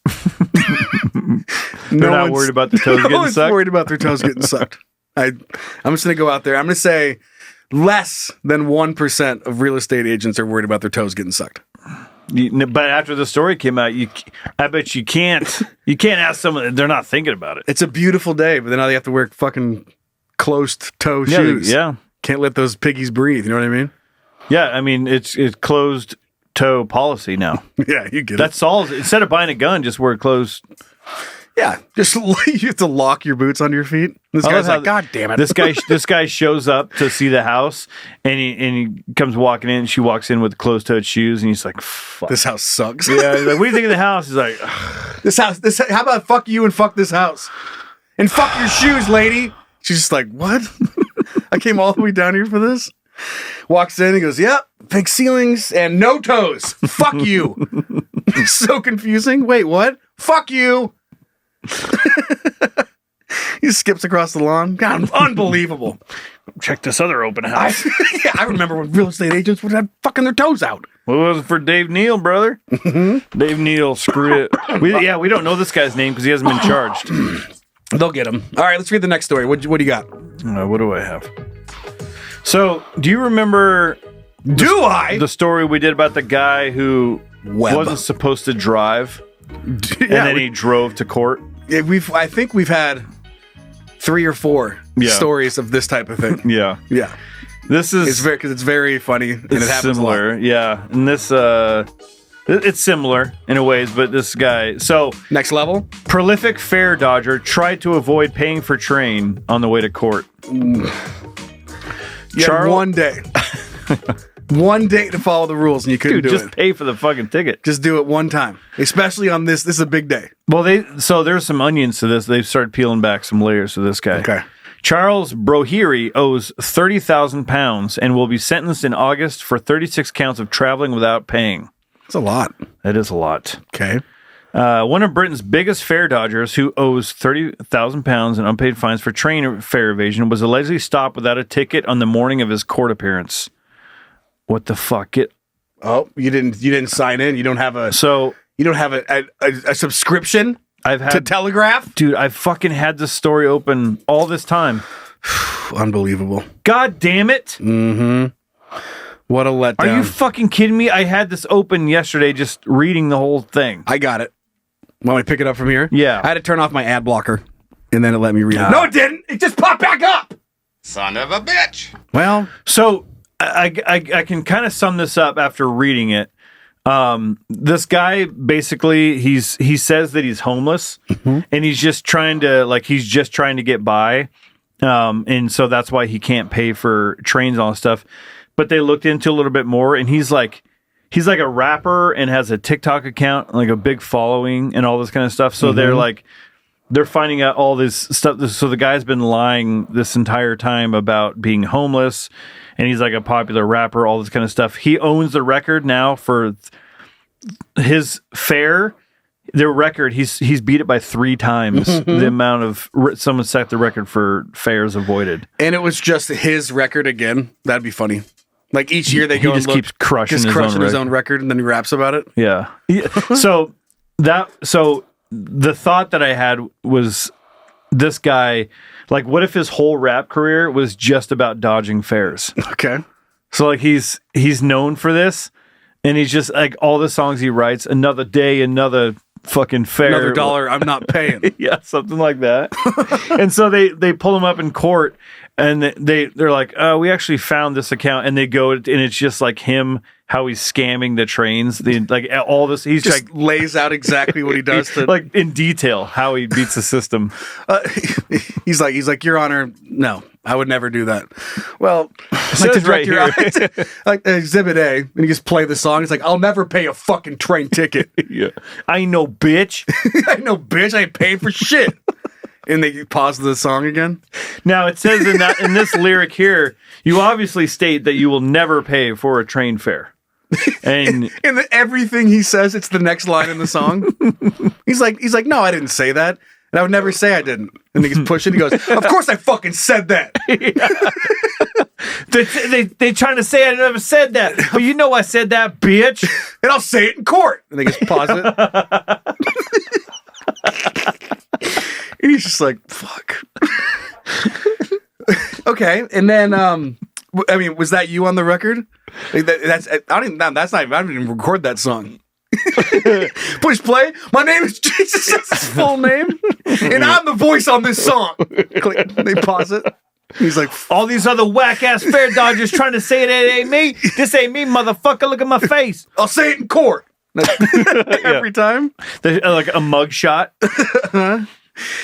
they're not worried about the toes getting sucked. No one's worried about their toes getting sucked. I'm just going to go out there. I'm going to say less than 1% of real estate agents are worried about their toes getting sucked. But after the story came out, I bet you can't ask someone. They're not thinking about it. It's a beautiful day, but then now they have to wear fucking closed toe shoes. Yeah. Can't let those piggies breathe. You know what I mean? Yeah. I mean, it's closed toe policy now. Yeah, you get it. That's all. Instead of buying a gun, just wear closed. Yeah, just you have to lock your boots onto your feet. This guy's like, God damn it! This guy shows up to see the house, and he comes walking in. And she walks in with closed-toed shoes, and he's like, "Fuck, this house sucks." Yeah, he's like, what do you think of the house? He's like, "This house. How about fuck you and fuck this house, and fuck your shoes, lady." She's just like, "What? I came all the way down here for this." Walks in, he goes, "Yep, big ceilings and no toes. Fuck you." So confusing. Wait, what? Fuck you. He skips across the lawn. God, unbelievable. Check this other open house. I remember when real estate agents would have fucking their toes out. Well, it wasn't for Dave Neal, brother. Dave Neal, screw it. We don't know this guy's name because he hasn't been charged. They'll get him. All right, let's read the next story. What do you got? What do I have? So, do you remember the story we did about the guy who wasn't supposed to drive? And then he drove to court. Yeah, I think we've had 3 or 4 stories of this type of thing. Yeah. This is it's very funny and it happens similar. A lot. Yeah, and this it's similar in a ways, but this guy. So next level, prolific fare dodger tried to avoid paying for train on the way to court. One day. One day to follow the rules, and you couldn't do it. Just pay for the fucking ticket. Just do it one time, especially on this. This is a big day. Well, there's some onions to this. They've started peeling back some layers to this guy. Okay. Charles Brohiri owes £30,000 and will be sentenced in August for 36 counts of traveling without paying. That's a lot. That is a lot. Okay. One of Britain's biggest fare dodgers, who owes £30,000 in unpaid fines for train fare evasion, was allegedly stopped without a ticket on the morning of his court appearance. What the fuck? You didn't sign in. You don't have a subscription to Telegraph? Dude, I've fucking had this story open all this time. Unbelievable. God damn it. Mm-hmm. What a letdown. Are you fucking kidding me? I had this open yesterday just reading the whole thing. I got it. Want me to pick it up from here? Yeah. I had to turn off my ad blocker and then it let me read it. No, it didn't. It just popped back up. Son of a bitch. Well, so I can kind of sum this up after reading it. This guy basically he says that he's homeless and he's just trying to get by, and so that's why he can't pay for trains and all this stuff. But they looked into a little bit more, and he's like a rapper and has a TikTok account, like a big following and all this kind of stuff. So they're finding out all this stuff. So the guy's been lying this entire time about being homeless, and he's like a popular rapper, all this kind of stuff. He owns the record now for his fare. Their record, he's beat it by 3 times the amount of someone set the record for fares avoided. And it was just his record again. That'd be funny. Like each year they He go just and look, keeps crushing just his own his record. own record, and then he raps about it. Yeah. So the thought that I had was this guy, like, what if his whole rap career was just about dodging fares? Okay. So like he's known for this, and he's just like all the songs he writes, another day, another fucking fare, Another dollar I'm not paying. yeah, something like that. And so they pull him up in court, and they're like, we actually found this account, and they go, and it's just like him, how he's scamming the trains, like all this. He's Just like lays out exactly what he does to like in detail how he beats the system. he's like, Your Honor, no, I would never do that. Well, says to direct right your eye, like Exhibit A, and you just play the song. It's like, I'll never pay a fucking train ticket. Yeah, I ain't no bitch. I know, bitch, I ain't paying for shit. And they pause the song again. Now it says in this lyric here, you obviously state that you will never pay for a train fare. And everything he says, it's the next line in the song. he's like, no, I didn't say that. And I would never say I didn't. And he gets pushed it. He goes, of course I fucking said that. they trying to say I never said that. But you know I said that, bitch. And I'll say it in court. And they just pause it. And he's just like, fuck. Okay. And then, I mean, was that you on the record? Like, that's not even, I didn't even record that song. Push play. My name is Jesus. That's his full name. And I'm the voice on this song. Click. They pause it. He's like, all these other whack ass fare dodgers trying to say it ain't me. This ain't me, motherfucker. Look at my face. I'll say it in court. Every time. Like a mug shot.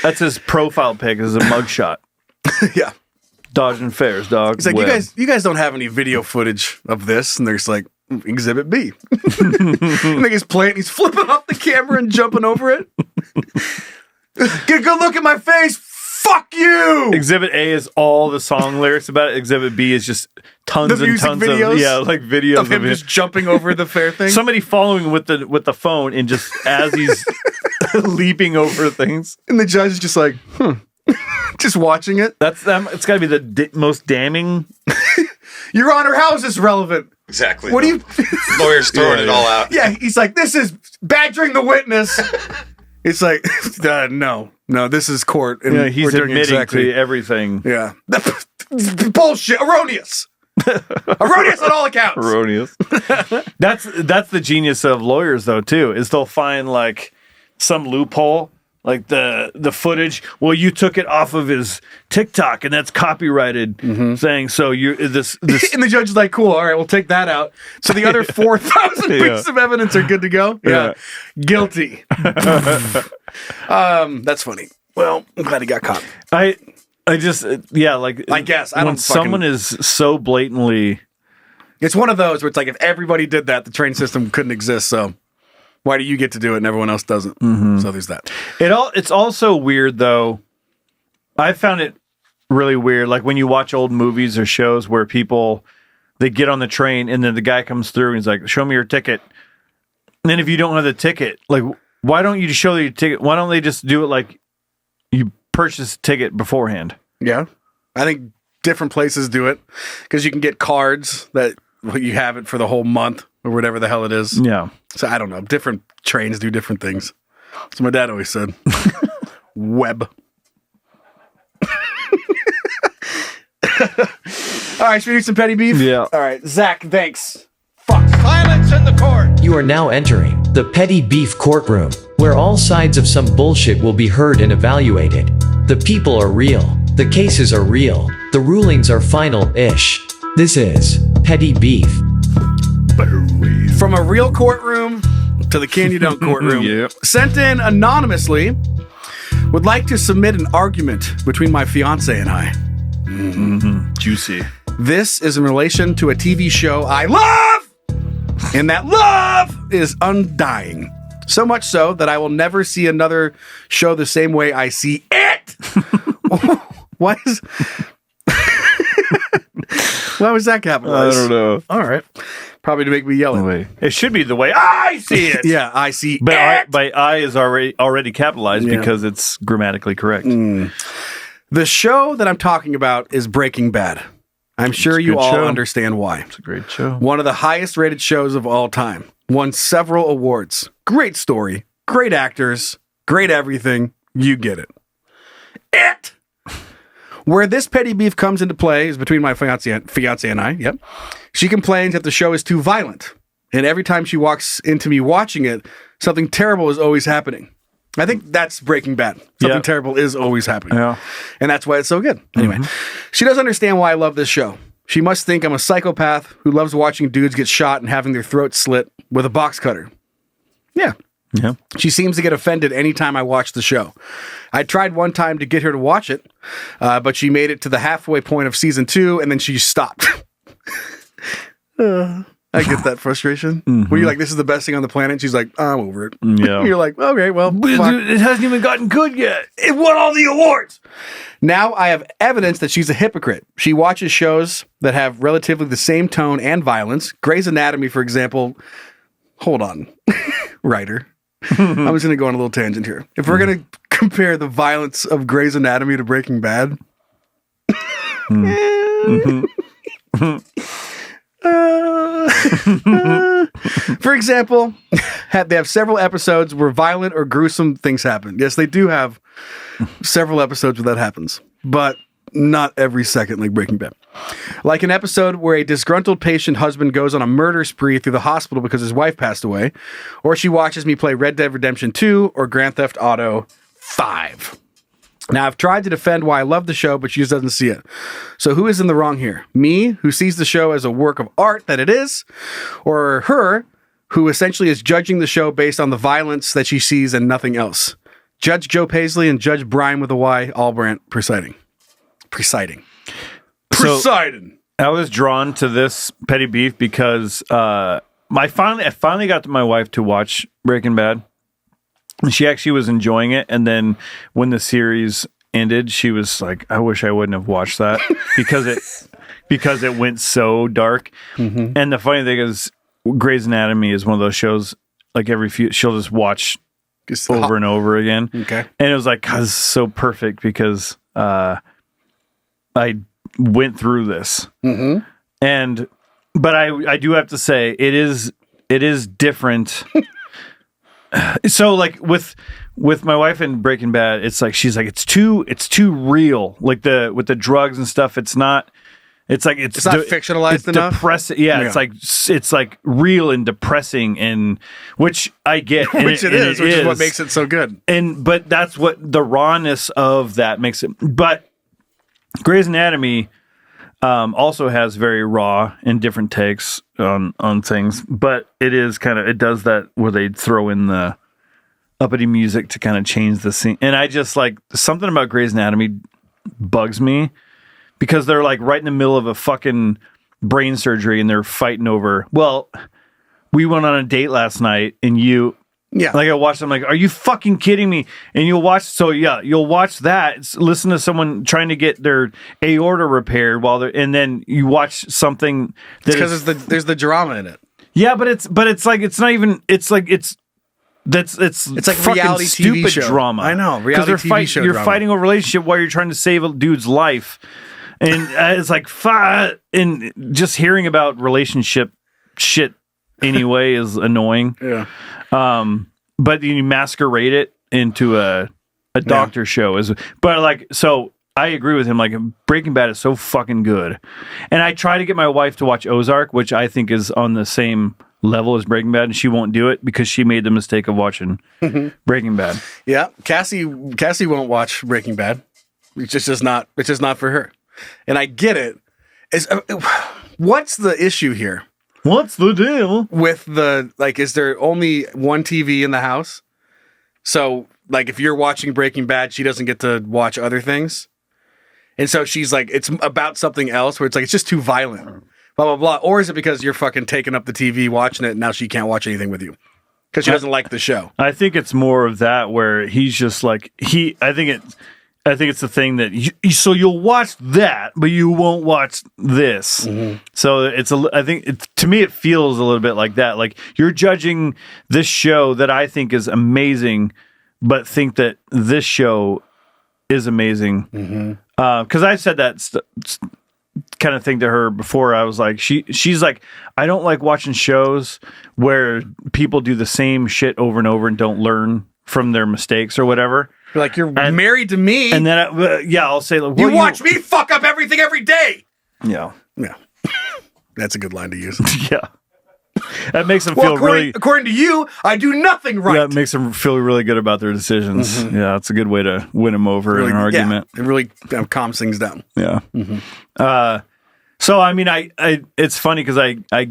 That's his profile pic, is a mug shot. Yeah. Dodging fares, dog. He's like, you guys don't have any video footage of this. And they're just like, Exhibit B. And they just play it, and he's flipping off the camera and jumping over it. Get a good look at my face. Fuck you. Exhibit A is all the song lyrics about it. Exhibit B is just tons The and music tons videos of videos of him just jumping over the fair thing. Somebody following with the phone, and just as he's leaping over things. And the judge is just like, just watching it. It's got to be the most damning. Your Honor, how is this relevant? Exactly. What do you? Lawyers throwing it all out. Yeah, he's like, this is badgering the witness. It's like, no, this is court. And Yeah, he's we're doing admitting to everything. Yeah. Bullshit. Erroneous. Erroneous on all accounts. Erroneous. That's the genius of lawyers, though, too, is they'll find like some loophole, like the footage. Well, you took it off of his TikTok, and that's copyrighted. Saying so. You this and the judge is like, cool. All right, we'll take that out. So the other 4,000 pieces of evidence are good to go. Yeah. Guilty. That's funny. Well, I'm glad he got caught. I just like I guess when someone is so blatantly, it's one of those where it's like, if everybody did that, the train system couldn't exist. So why do you get to do it and everyone else doesn't? So there's that. It's also weird though. I found it really weird, like when you watch old movies or shows where people, they get on the train and then the guy comes through and he's like, show me your ticket. And then if you don't have the ticket, like, why don't you just show your ticket? Why don't they just do it like you purchase a ticket beforehand? Yeah. I think different places do it because you can get cards that you have it for the whole month or whatever the hell it is. Yeah. So I don't know. Different trains do different things. That's what my dad always said. Web. All right, should we do some petty beef? Yeah. All right, Zach, thanks. Fuck. Silence in the court. You are now entering the petty beef courtroom, where all sides of some bullshit will be heard and evaluated. The people are real. The cases are real. The rulings are final-ish. This is petty beef. From a real courtroom to the Can You Don't courtroom. Yep. Sent in anonymously. Would like to submit an argument between my fiance and I. Juicy. This is in relation to a TV show I love, and that love is undying. So much so that I will never see another show the same way I see it. Why was that capitalized? I don't know. All right. Probably to make me yell at. It should be the way I see it. Yeah, I see But it. I is already capitalized because it's grammatically correct. The show that I'm talking about is Breaking Bad. I'm sure a you good all show. understand why. It's a great show. One of the highest rated shows of all time. Won several awards. Great story. Great actors. Great everything. You get it. Where this petty beef comes into play is between my fiance and I. Yep. She complains that the show is too violent. And every time she walks into me watching it, something terrible is always happening. I think that's Breaking Bad. Something terrible is always happening. Yeah. And that's why it's so good. Anyway, she doesn't understand why I love this show. She must think I'm a psychopath who loves watching dudes get shot and having their throats slit with a box cutter. Yeah. Yeah. She seems to get offended anytime I watch the show. I tried one time to get her to watch it, but she made it to the halfway point of season 2 and then she stopped. I get that frustration. When you're like, this is the best thing on the planet. She's like, I'm over it. Yeah. You're like, okay, well, It hasn't even gotten good yet. it won all the awards. Now I have evidence that she's a hypocrite. She watches shows that have relatively the same tone and violence. Grey's Anatomy, for example. Hold on, writer. I'm just going to go on a little tangent here. If we're going to compare the violence of Grey's Anatomy to Breaking Bad, for example, they have several episodes where violent or gruesome things happen. Yes, they do have several episodes where that happens, but not every second like Breaking Bad. Like an episode where a disgruntled patient husband goes on a murder spree through the hospital because his wife passed away, or she watches me play Red Dead Redemption 2 or Grand Theft Auto 5. Now, I've tried to defend why I love the show, but she just doesn't see it. So who is in the wrong here? Me, who sees the show as a work of art that it is, or her, who essentially is judging the show based on the violence that she sees and nothing else? Judge Joe Paisley and Judge Brian with a Y, Albrandt presiding. Presiding. I was drawn to this petty beef because I finally got my wife to watch Breaking Bad. She actually was enjoying it, and then when the series ended, she was like, "I wish I wouldn't have watched that because it went so dark." Mm-hmm. And the funny thing is, Grey's Anatomy is one of those shows. Like she'll just watch over and over again. Okay, and it was like, God, this is so perfect because I went through this, but I do have to say it is different. So like with my wife in Breaking Bad, it's like she's like it's too real. Like with the drugs and stuff, it's not not fictionalized enough. Depressing, yeah. It's like real and depressing, and which I get, which is what makes it so good. But that's what the rawness of that makes it. But Grey's Anatomy also has very raw and different takes on things, but it does that where they throw in the uppity music to kind of change the scene. And I just like something about Grey's Anatomy bugs me because they're like right in the middle of a fucking brain surgery and they're fighting over, well, we went on a date last night and like I watched, I'm like, are you fucking kidding me? And you'll watch that, listen to someone trying to get their aorta repaired and then you watch something that because there's the drama in it. Yeah, but it's like it's not even it's like reality stupid TV show drama. I know, reality TV show. You're drama. fighting a relationship while you're trying to save a dude's life, and it's like and just hearing about relationship shit anyway is annoying. Yeah. But you masquerade it into a doctor show but like, so I agree with him. Like Breaking Bad is so fucking good. And I try to get my wife to watch Ozark, which I think is on the same level as Breaking Bad. And she won't do it because she made the mistake of watching Breaking Bad. Yeah. Cassie won't watch Breaking Bad. It's just not for her. And I get it. What's the issue here? What's the deal with is there only one TV in the house? So like if you're watching Breaking Bad, she doesn't get to watch other things. And so she's like, it's about something else where it's like, it's just too violent, blah, blah, blah. Or is it because you're fucking taking up the TV, watching it, and now she can't watch anything with you because she doesn't like the show? I think it's more of that where he's just like, I think it's the thing that so you'll watch that, but you won't watch this. Mm-hmm. So to me, it feels a little bit like that. Like you're judging this show that I think is amazing, but think that this show is amazing. Mm-hmm. Cause I've said that kind of thing to her before. I was like, she's like, I don't like watching shows where people do the same shit over and over and don't learn from their mistakes or whatever. You're like, you're married to me. And then, I'll say, like, you watch me fuck up everything every day. Yeah. Yeah. That's a good line to use. Yeah. That makes them feel according to you, I do nothing right. Yeah, it makes them feel really good about their decisions. Mm-hmm. Yeah, it's a good way to win them over in an argument. Yeah, it really calms things down. Yeah. Mm-hmm. So, I mean, I it's funny because I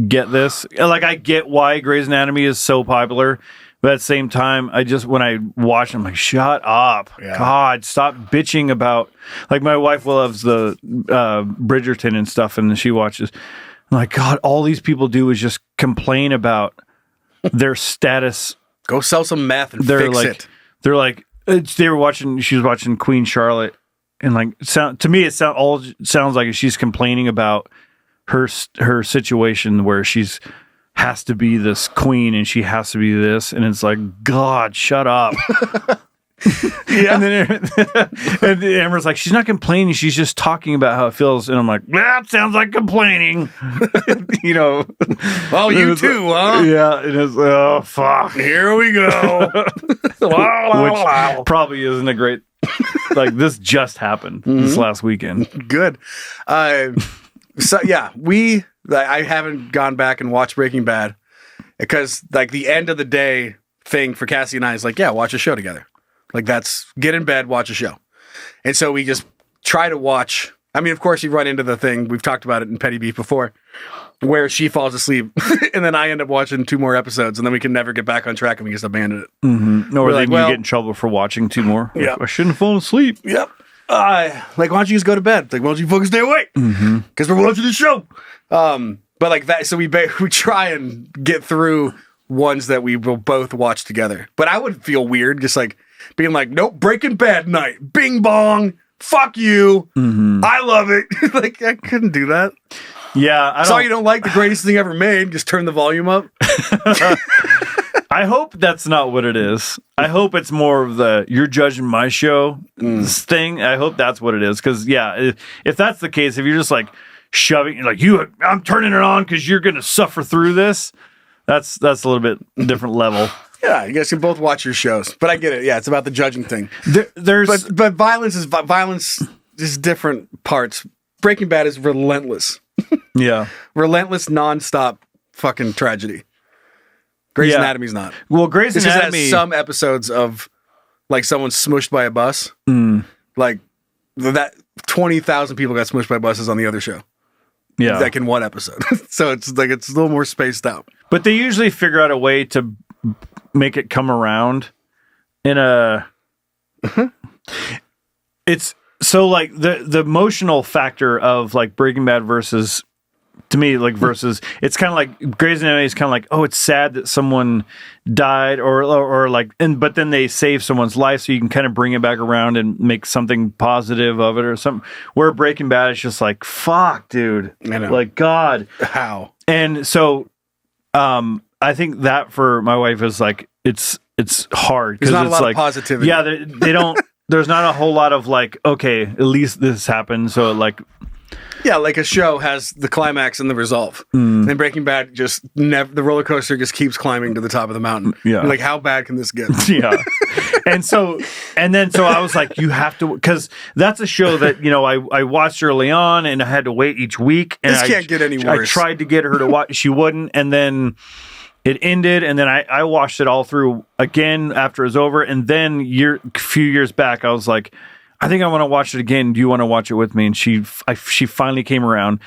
get this. Like, I get why Grey's Anatomy is so popular. But at the same time, when I watch, I'm like, shut up. Yeah. God, stop bitching about, like, my wife loves the Bridgerton and stuff, and she watches. I'm like, God, all these people do is just complain about their status. Go sell some meth and fix it. They're like, she was watching Queen Charlotte, and like, to me, it sounds like she's complaining about her situation where she's has to be this queen and she has to be this, and it's like, God, shut up. Yeah. And then Amber's like, she's not complaining, she's just talking about how it feels, and I'm like, that sounds like complaining. You know, well, you too, huh? Yeah, it is. Oh, fuck, here we go. Which probably isn't a great, like, this just happened this last weekend. Good. So yeah, I haven't gone back and watched Breaking Bad because, like, the end of the day thing for Cassie and I is like, yeah, watch a show together. Like, that's get in bed, watch a show. And so we just try to watch. I mean, of course, you run into the thing. We've talked about it in Petty Beef before, where she falls asleep and then I end up watching 2 more episodes, and then we can never get back on track and we just abandon it. Mm-hmm. Or then you get in trouble for watching 2 more. Yeah. I shouldn't have fallen asleep. Yep. Like, why don't you just go to bed? Like, why don't you fucking stay awake? Because we're watching the show. But like that, so we try and get through ones that we will both watch together. But I would feel weird just like being like, nope, Breaking Bad night, bing bong, fuck you, I love it. Like, I couldn't do that. Yeah, Sorry you don't like the greatest thing ever made. Just turn the volume up. I hope that's not what it is. I hope it's more of the you're judging my show thing. I hope that's what it is. Because, yeah, if that's the case, if you're just like shoving, like, I'm turning it on because you're going to suffer through this, that's a little bit different level. Yeah, you guys can both watch your shows. But I get it. Yeah, it's about the judging thing. But violence is different parts. Breaking Bad is relentless. Yeah. Relentless, nonstop fucking tragedy. Grey's Anatomy's not. Well, Grey's Anatomy just has some episodes of like someone smushed by a bus. Like that 20,000 people got smushed by buses on the other show. Yeah. Like in one episode. So it's like it's a little more spaced out. But they usually figure out a way to make it come around in a it's so like the emotional factor of like Breaking Bad versus, to me, like, versus, it's kind of like Grey's Anatomy is kind of like, oh, it's sad that someone died or like, but then they save someone's life, so you can kind of bring it back around and make something positive of it or something. Where Breaking Bad is just like, fuck, dude, I know. Like, God, how? And so, I think that for my wife is like, it's hard because it's like of positivity. Yeah, they don't. There's not a whole lot of like, okay, at least this happened, so like. Yeah, like a show has the climax and the resolve. And Breaking Bad just the roller coaster just keeps climbing to the top of the mountain. Yeah. Like, how bad can this get? Yeah. So I was like, you have to, because that's a show that, you know, I watched early on and I had to wait each week. And this can't get any worse. I tried to get her to watch, she wouldn't. And then it ended, and then I watched it all through again after it was over. And then a few years back, I was like, I think I want to watch it again. Do you want to watch it with me? And she finally came around,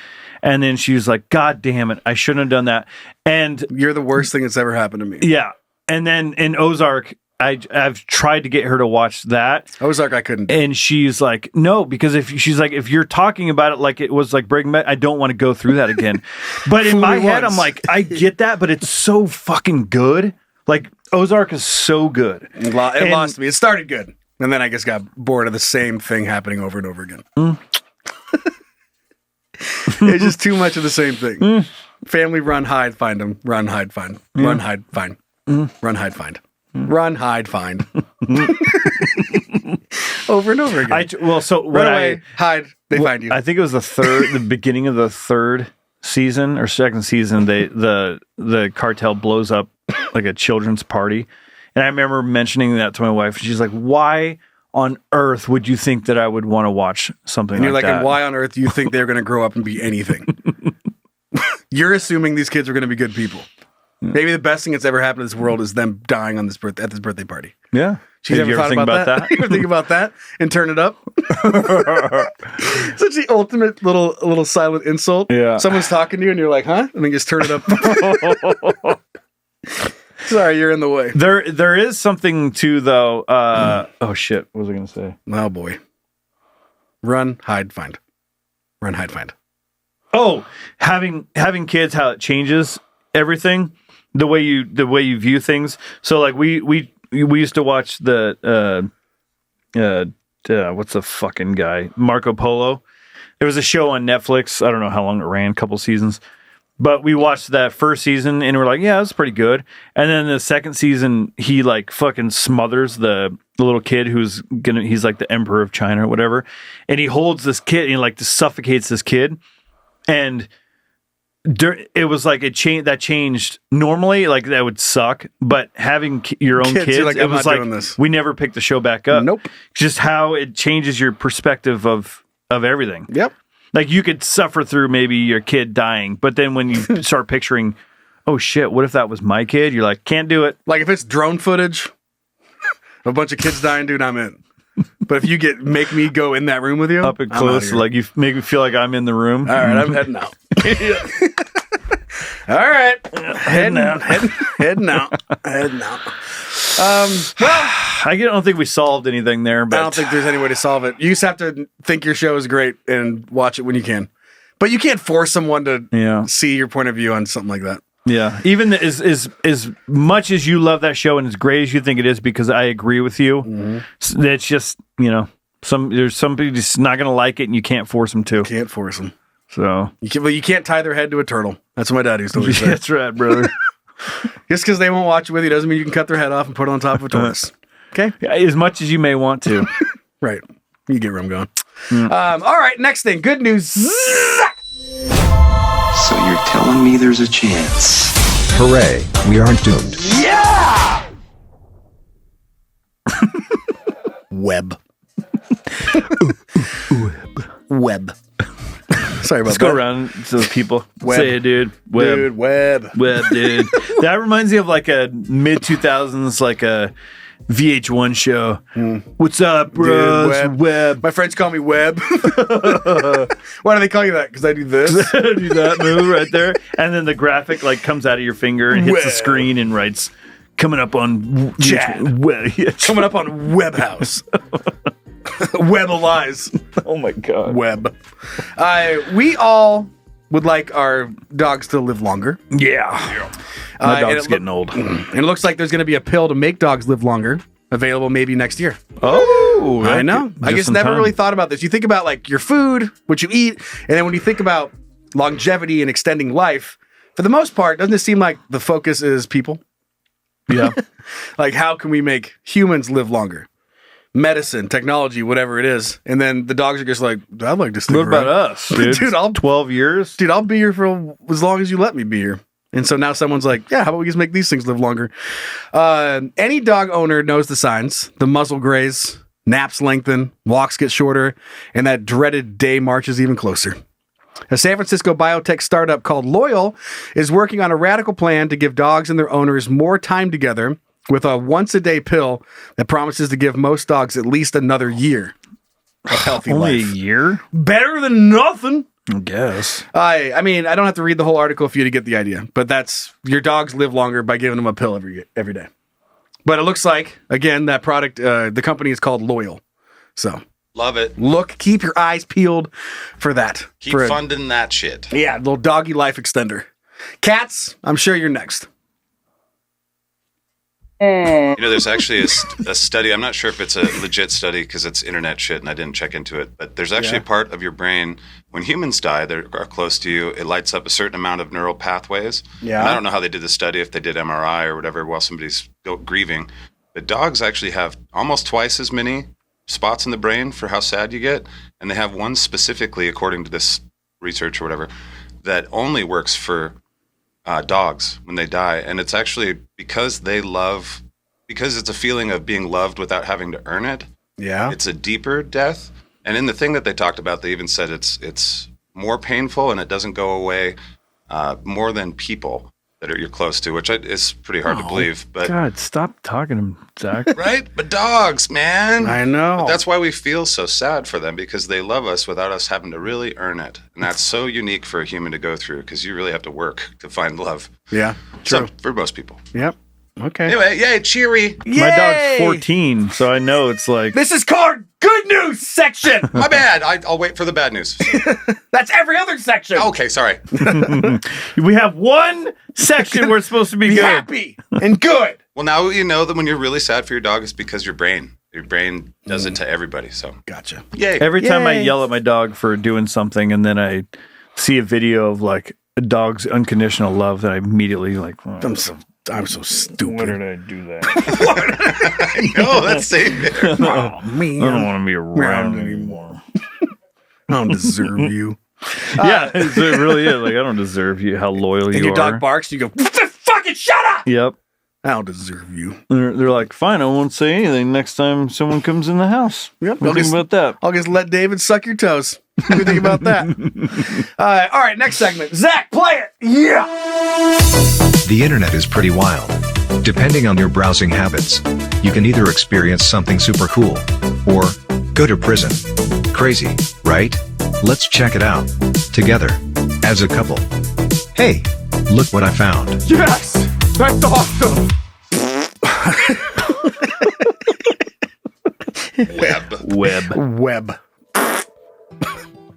and then she was like, God damn it, I shouldn't have done that. And you're the worst thing that's ever happened to me. Yeah. And then in Ozark, I've tried to get her to watch that. Ozark, I couldn't. And she's like, no, because if you're talking about it like it was like Breaking Bad, I don't want to go through that again. But in my head, I'm like, I get that, but it's so fucking good. Like, Ozark is so good. It lost me. It started good. And then I just got bored of the same thing happening over and over again. It's just too much of the same thing. Family, run, hide, find them. Run, hide, find. Run, hide, find. Run, hide, find. Run, hide, find. over and over again. Run away, hide. They find you. I think it was the beginning of the third season or second season. The cartel blows up like a children's party, and I remember mentioning that to my wife. She's like, "Why on earth would you think that I would want to watch something?" And you're like, that? "And why on earth do you think they're going to grow up and be anything?" You're assuming these kids are going to be good people. Maybe the best thing that's ever happened in this world is them dying on at this birthday party. Yeah. She's ever thought about that? You ever think about that and turn it up? Such the ultimate little silent insult. Yeah. Someone's talking to you and you're like, huh? And then just turn it up. Sorry, you're in the way. There is something too, though. Oh shit! What was I going to say? Oh boy. Run, hide, find. Run, hide, find. Oh, having kids, how it changes everything, the way you view things. So like we used to watch the what's the fucking guy, Marco Polo. There was a show on Netflix. I don't know how long it ran, a couple seasons. But we watched that first season and we're like, yeah, that's pretty good. And then the second season, he like fucking smothers the little kid he's like the emperor of China or whatever. And he holds this kid and he like suffocates this kid. And it was like that changed. Normally, like that would suck. But having your own kids, like, it was like, we never picked the show back up. Nope. Just how it changes your perspective of everything. Yep. Like you could suffer through maybe your kid dying, but then when you start picturing, oh shit, what if that was my kid? You're like, can't do it. Like if it's drone footage, a bunch of kids dying, dude, I'm in. But if you make me go in that room with you, up and close, like you make me feel like I'm in the room. All right, I'm heading out. All right, heading out. Well, I don't think we solved anything there, but I don't think there's any way to solve it. You just have to think your show is great and watch it when you can. But you can't force someone to see your point of view on something like that. Yeah. Even as much as you love that show and as great as you think it is, because I agree with you, it's just, there's somebody just not going to like it and you can't force them to. Can't force them. So you can't tie their head to a turtle. That's what my dad used to always say. That's right, brother. Just because they won't watch it with you doesn't mean you can cut their head off and put it on top of a tortoise. Okay? As much as you may want to. Right. You get where I'm going. All right, next thing. Good news. So you're telling me there's a chance? Hooray, we aren't doomed. Yeah! Web. Web. Sorry about Let's that. go around to the people. Web. Say it, dude. Web. Dude, web. Web, dude. That reminds me of like a mid-2000s, like a VH1 show. What's up, bro? Dude, Web. My friends call me Web. Why do they call you that? Because I do this. Do that move right there. And then the graphic like comes out of your finger and hits the screen and writes, coming up on Chad. Coming up on Webhouse. Web of lies. Oh my God. Web. We all would like our dogs to live longer. Yeah. My dog's getting old. And it looks like there's going to be a pill to make dogs live longer, available maybe next year. Oh, I know. I guess never really thought about this. You think about like your food, what you eat, and then when you think about longevity and extending life, for the most part, doesn't it seem like the focus is people? Yeah. Like how can we make humans live longer? Medicine, technology, whatever it is. And then the dogs are just like, I'd like to stick What around. about us, dude? Dude, 12 years? Dude, I'll be here for as long as you let me be here. And so now someone's like, yeah, how about we just make these things live longer? Any dog owner knows the signs. The muzzle grays, naps lengthen, walks get shorter, and that dreaded day marches even closer. A San Francisco biotech startup called Loyal is working on a radical plan to give dogs and their owners more time together with a once-a-day pill that promises to give most dogs at least another year of healthy Only life. a year? Better than nothing. I guess. I mean, I don't have to read the whole article for you to get the idea, but that's your dogs live longer by giving them a pill every day. But it looks like, again, that product, the company is called Loyal. So Love it. keep your eyes peeled for that. Keep for funding that shit. Yeah, little doggy life extender. Cats, I'm sure you're next. There's actually a study. I'm not sure if it's a legit study because it's internet shit and I didn't check into it. But there's actually a part of your brain when humans die that are close to you. It lights up a certain amount of neural pathways. Yeah. And I don't know how they did the study, if they did MRI or whatever while somebody's grieving. But dogs actually have almost twice as many spots in the brain for how sad you get, and they have one specifically, according to this research or whatever, that only works for dogs when they die, and it's actually because it's a feeling of being loved without having to earn it. Yeah, it's a deeper death, and in the thing that they talked about, they even said it's more painful and it doesn't go away more than people that you're close to, which is pretty hard to believe. But God, stop talking to him, Zach. Right? But dogs, man. I know. But that's why we feel so sad for them, because they love us without us having to really earn it. And that's so unique for a human to go through, because you really have to work to find love. Yeah, true. So, for most people. Yep. Okay. Anyway, yay, cheery. My dog's 14, so I know it's like... This is called good news section. My bad. I'll wait for the bad news. That's every other section. Okay, sorry. We have one section where it's supposed to be good. Happy and good. Well, now you know that when you're really sad for your dog, it's because your brain does it to everybody. So gotcha. Yay. Every time I Yay. yell at my dog for doing something, and then I see a video of like a dog's unconditional love, that I immediately like... Oh, I'm so stupid. Why did I do that? I know, that's same there. Oh, man. I don't want to be around anymore. I don't deserve you. Yeah, it really is. Like, I don't deserve you. How loyal And you your are. dog barks, you go, fucking shut up! Yep. I don't deserve you. They're like, fine, I won't say anything next time someone comes in the house. Yep. What do you think about that? I'll just let David suck your toes. What do you think about that? All right, next segment. Zach, play it. Yeah. The internet is pretty wild. Depending on your browsing habits, you can either experience something super cool or go to prison. Crazy, right? Let's check it out together as a couple. Hey, look what I found. Yes, that's awesome. Web.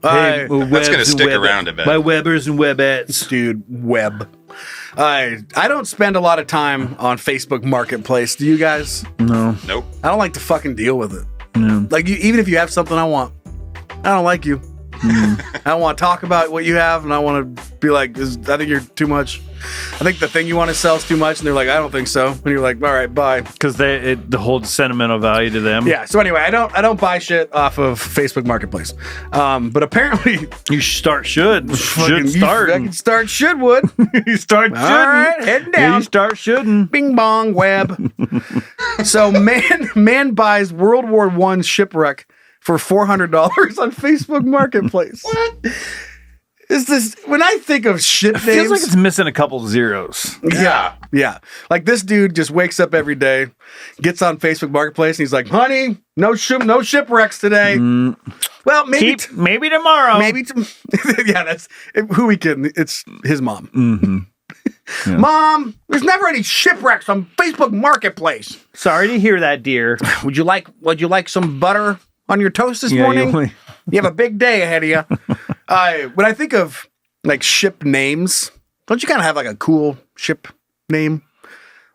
Hey, that's going to stick around a bit. My Webbers and Webettes. Dude, web. I don't spend a lot of time on Facebook Marketplace. Do you guys? No. Nope. I don't like to fucking deal with it. No. Like, even if you have something I want, I don't like you. I don't want to talk about what you have, and I want to be like, I think you're too much. I think the thing you want to sell is too much, and they're like, I don't think so. And you're like, all right, bye. Because the whole sentimental value to them. Yeah. So anyway, I don't buy shit off of Facebook Marketplace. But apparently, you should start. You fucking start should would. You start shouldn't. All right, heading down. Yeah, you start shouldn't. Bing bong web. So man buys World War I shipwreck for $400 on Facebook Marketplace. What is this? When I think of shit names, It feels like it's missing a couple zeros. Yeah. Like, this dude just wakes up every day, gets on Facebook Marketplace, and he's like, "Honey, no shipwrecks today." Well, maybe tomorrow. Yeah, that's who we kidding. It's his mom. Mm-hmm. Yeah. Mom, there's never any shipwrecks on Facebook Marketplace. Sorry to hear that, dear. Would you like some butter on your toast this morning? You have a big day ahead of you. When I think of like ship names, don't you kind of have like a cool ship name?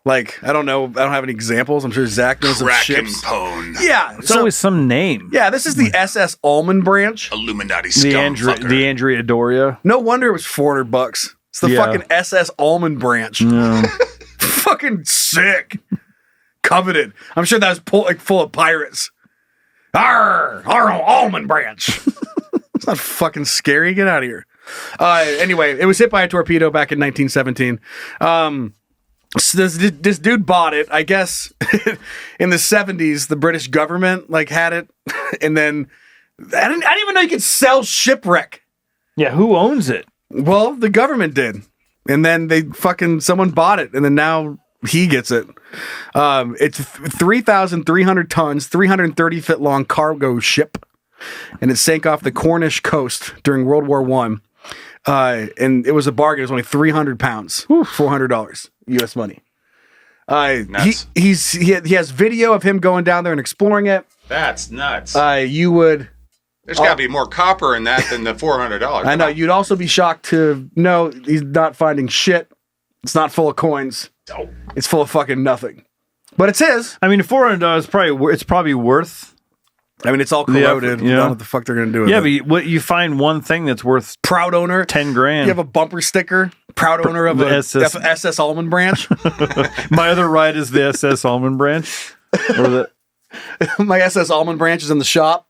Like, I don't know. I don't have any examples. I'm sure Zach knows some ships. Krakenpone. Yeah. It's always some name. Yeah, this is the SS Almond Branch. Illuminati The scumfucker. Andrea Doria. No wonder it was $400. It's the fucking SS Almond Branch. No. Fucking sick. Coveted. I'm sure that was full of pirates. Arr, Almond Branch. It's not fucking scary. Get out of here. Anyway, it was hit by a torpedo back in 1917. So this dude bought it. I guess in the 70s, the British government had it, and then I didn't even know you could sell Shipwreck. Yeah, who owns it? Well, the government did, and then someone bought it, and then now he gets it. It's 3,300 tons, 330 foot long cargo ship, and it sank off the Cornish coast during World War I. And it was a bargain. It was only 300 pounds, $400 U.S. money. Nuts. He has video of him going down there and exploring it. That's nuts. You would. There's got to be more copper in that than the $400. I know. You'd also be shocked to know he's not finding shit. It's not full of coins. Oh. It's full of fucking nothing. But it's his. I mean, $400 it's probably worth. I mean, it's all corroded. I don't know what the fuck they're gonna do with it. Yeah, but you find one thing that's worth proud owner $10,000. You have a bumper sticker. Proud owner of a SS Almond Branch. My other ride is the SS Almond Branch. Or the My SS almond branch is in the shop.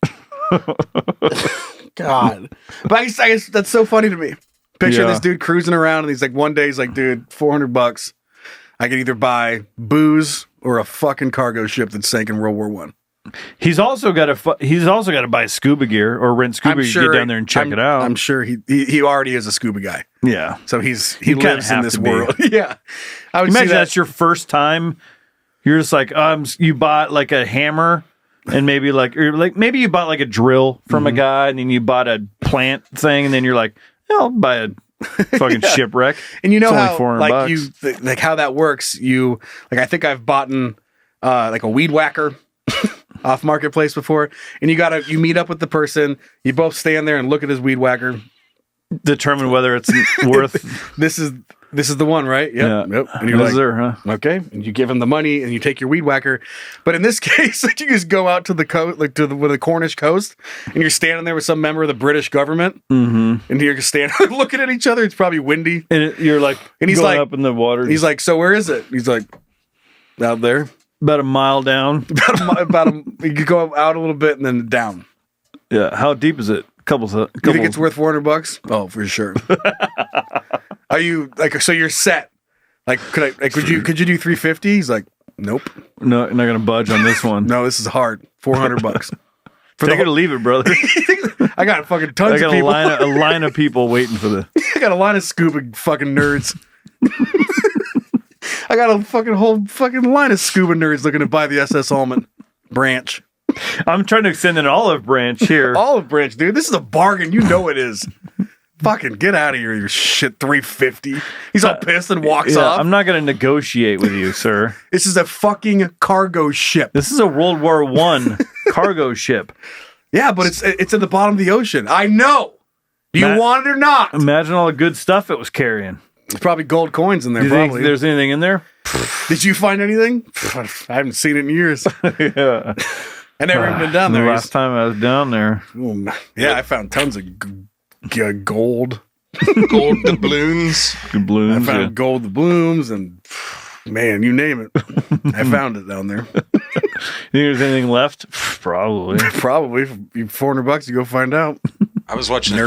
God. But I guess that's so funny to me. Picture this dude cruising around and he's like, one day he's like, dude, $400. I could either buy booze or a fucking cargo ship that sank in World War One. He's also got to buy scuba gear or rent scuba gear to get down there and check it out. I'm sure he already is a scuba guy. Yeah. So he lives in this world. Yeah. I would imagine that's your first time. You're just like, you bought like a hammer and maybe maybe you bought like a drill from a guy and then you bought a plant thing and then you're like, I'll buy a fucking shipwreck. And you know it's how only $400. like how that works. I think I've bought like a weed whacker off marketplace before, and you meet up with the person, you both stand there and look at his weed whacker, determine whether it's worth this is the one, right? Yep. Yeah. Yep. And you're like, there, huh? Okay, and you give him the money and you take your weed whacker. But in this case, like, you just go out to the coast, like to the Cornish coast, and you're standing there with some member of the British government, and you're just standing looking at each other. It's probably windy, and you're like, and he's going like up in the water. He's like, so where is it? He's like, out there. About a mile down. You could go out a little bit and then down. Yeah. How deep is it? Couple. You think it's worth $400? Oh, for sure. Are you like, so you're set? Like, could you do 350? He's like, nope. No, not gonna budge on this one. No, this is hard. $400. Take it or leave it, brother. I got fucking tons of I people. got a line of people waiting for the. I got a line of scuba fucking nerds. I got a whole fucking line of scuba nerds looking to buy the SS Almond branch. I'm trying to extend an olive branch here. Olive branch, dude. This is a bargain. You know it is. Fucking get out of here, you shit. 350. He's all pissed and walks off. I'm not going to negotiate with you, sir. This is a fucking cargo ship. This is a World War I cargo ship. Yeah, but it's in the bottom of the ocean. I know. Do you want it or not? Imagine all the good stuff it was carrying. There's probably gold coins in there. Do you think there's anything in there? Did you find anything? I haven't seen it in years. Yeah. I never even been down there. The last time I was down there. Yeah, I found tons of gold. Gold doubloons. I found gold doubloons and man, you name it. I found it down there. You think there's anything left? Probably. Probably. For $400, you go find out. I was watching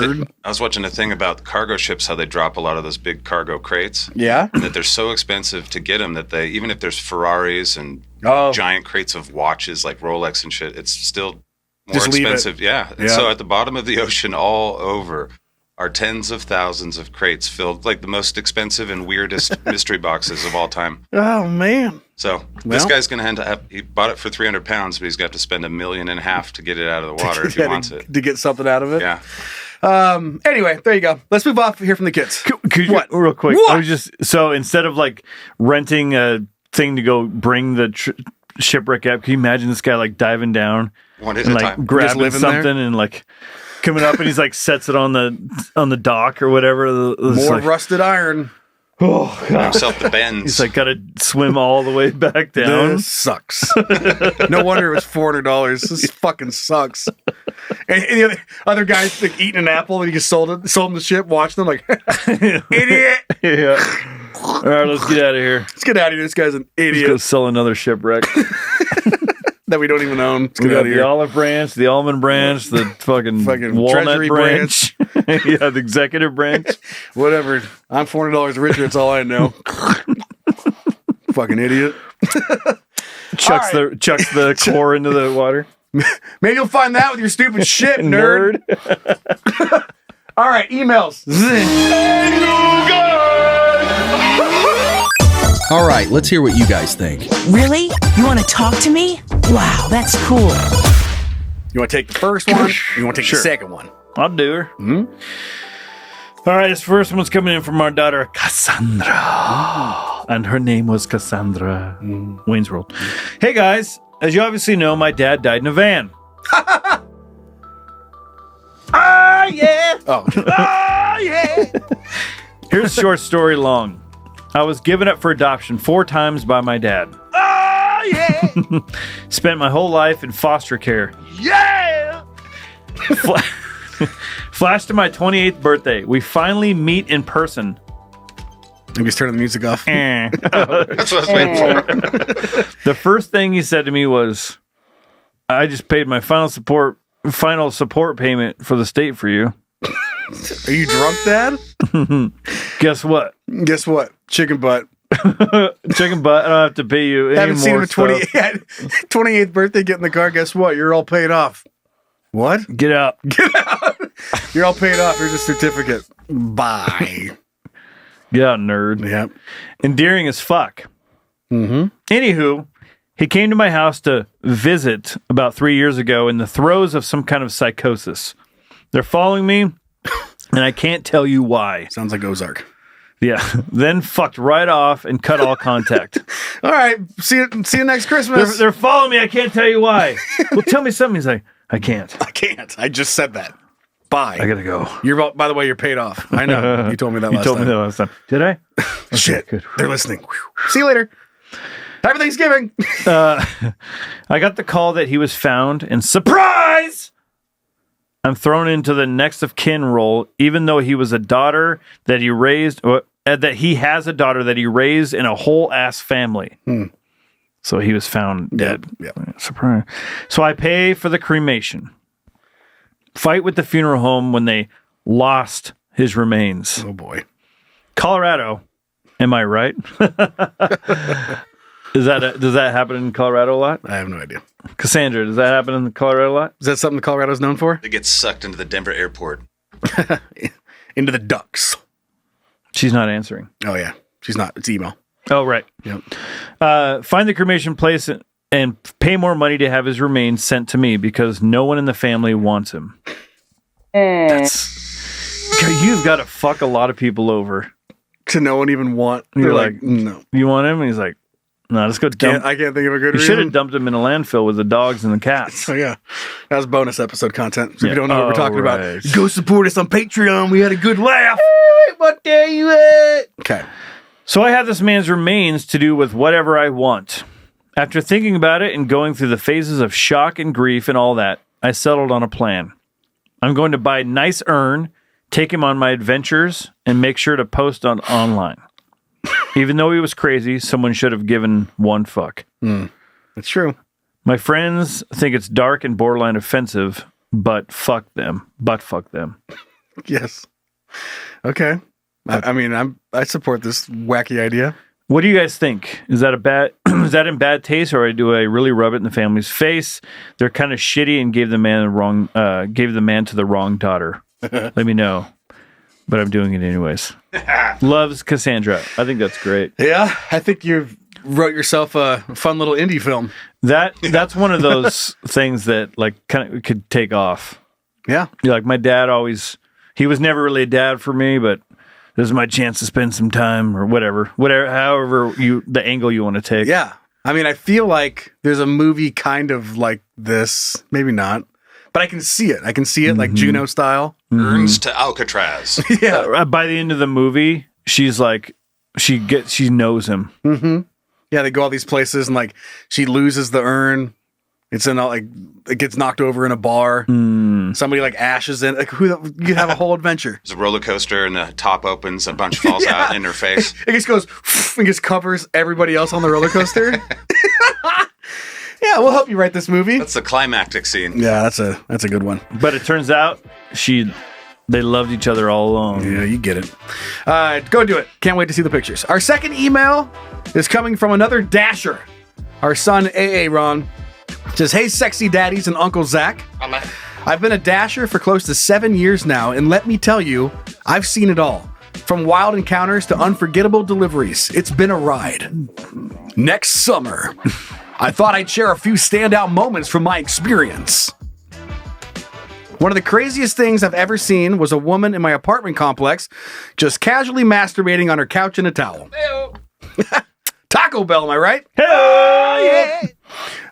a thing about cargo ships, how they drop a lot of those big cargo crates. Yeah. And that they're so expensive to get them that they, even if there's Ferraris and giant crates of watches like Rolex and shit, it's still more just expensive. Yeah. And so at the bottom of the ocean all over are tens of thousands of crates filled, like the most expensive and weirdest mystery boxes of all time. Oh, man. So this guy's going to end up, he bought it for 300 pounds, but he's got to spend $1.5 million to get it out of the water if he wants it. To get something out of it? Yeah. Anyway, there you go. Let's move off here from the kids. Could you, real quick? What? I was so instead of like renting a thing to go bring the shipwreck up, can you imagine this guy like diving down One at and a like time. grabbing something and like coming up and he's like sets it on the dock or whatever. More like, rusted iron. Oh God. Himself the bends. He's like got to swim all the way back down. This sucks. No wonder it was $400. This fucking sucks. And the other guys like eating an apple and he just sold him the ship, watching them like idiot. Yeah. All right, let's get out of here. Let's get out of here. This guy's an idiot. Let's go sell another shipwreck. That we don't even own. Let's We get got out of the here. olive branch, the almond branch, the fucking walnut treasury branch. Yeah, the executive branch. Whatever. I'm $400 richer. That's all I know. Fucking idiot. Chucks the core into the water. Maybe you'll find that with your stupid shit, nerd. All right, emails. All right, let's hear what you guys think. Really? You want to talk to me? Wow, that's cool. You want to take the first one? Or you want to take the second one? I'll do her. Mm-hmm. All right, this first one's coming in from our daughter, Cassandra. And her name was Cassandra. Wayne's World. Hey, guys. As you obviously know, my dad died in a van. Ah, yeah. Oh. Ah, yeah. Here's a short story long. I was given up for adoption 4 times by my dad. Oh, yeah. Spent my whole life in foster care. Yeah. Flash to my 28th birthday. We finally meet in person. Maybe he's turning the music off. That's what I was waiting for. The first thing he said to me was, I just paid my final support payment for the state for you. Are you drunk, Dad? Guess what? Guess what? Chicken butt. Chicken butt. I don't have to pay you any Haven't seen him more at stuff. 28th birthday. Get in the car. Guess what? You're all paid off. What? Get out. Get out. You're all paid off. Here's a certificate. Bye. Get out, nerd. Yep. Endearing as fuck. Mm-hmm. Anywho, he came to my house to visit about 3 years ago in the throes of some kind of psychosis. They're following me, and I can't tell you why. Sounds like Ozark. Yeah. Then fucked right off and cut all contact. All right. See you next Christmas. They're following me. I can't tell you why. Well, tell me something. He's like, I can't. I just said that. Bye. I gotta go. By the way, you're paid off. I know. You told me that last time. You told me that last time. Did I? Shit. Good. They're listening. Whew. See you later. Happy Thanksgiving. I got the call that he was found, and surprise! I'm thrown into the next of kin role, even though he was a daughter that he raised, that he has a daughter that he raised in a whole ass family. So he was found dead. Yep. Surprise. So I pay for the cremation. Fight with the funeral home when they lost his remains. Oh boy. Colorado. Am I right? Does that happen in Colorado a lot? I have no idea. Cassandra, does that happen in Colorado a lot? Is that something Colorado's known for? They get sucked into the Denver airport. Into the ducks. She's not answering. Oh, yeah. She's not. It's email. Oh, right. Yep. Find the cremation place and pay more money to have his remains sent to me because no one in the family wants him. You've got to fuck a lot of people over. To no one even want. You're They're like, no. You want him? And he's like, no, let's go dump. I can't think of a good You reason. should have dumped him in a landfill with the dogs and the cats. Oh, yeah. That was bonus episode content. So if Yeah. you don't know what we're talking Right. about, go support us on Patreon. We had a good laugh. What day you at? Okay. So I have this man's remains to do with whatever I want. After thinking about it and going through the phases of shock and grief and all that, I settled on a plan. I'm going to buy a nice urn, take him on my adventures, and make sure to post online. Even though he was crazy, someone should have given one fuck. That's true. My friends think it's dark and borderline offensive, but fuck them. Yes. Okay. I support this wacky idea. What do you guys think? Is that is that in bad taste, or do I really rub it in the family's face? They're kind of shitty and gave the man to the wrong daughter. Let me know. But I'm doing it anyways. Loves, Cassandra. I think that's great. Yeah, I think you wrote yourself a fun little indie film. That's one of those things that like kind of could take off. Yeah. You're like, my dad he was never really a dad for me, but this is my chance to spend some time or whatever, however the angle you want to take. Yeah. I mean, I feel like there's a movie kind of like this, maybe not, but I can see it. Like Juno style. Urns to Alcatraz. Yeah. By the end of the movie, she's like, she knows him. Mm-hmm. Yeah, they go all these places and like she loses the urn. It's in like it gets knocked over in a bar. Somebody like ashes in. Like you have a whole adventure. There's a roller coaster and the top opens, a bunch falls out in her face. It just goes and just covers everybody else on the roller coaster. Yeah, we'll help you write this movie. That's the climactic scene. Yeah, that's a good one. But it turns out they loved each other all along. Yeah, you get it. Go do it. Can't wait to see the pictures. Our second email is coming from another Dasher. Our son, AA Ron, says, hey, sexy daddies and Uncle Zach. I've been a Dasher for close to 7 years now, and let me tell you, I've seen it all. From wild encounters to unforgettable deliveries. It's been a ride. Next summer, I thought I'd share a few standout moments from my experience. One of the craziest things I've ever seen was a woman in my apartment complex just casually masturbating on her couch in a towel. Taco Bell, am I right? Hell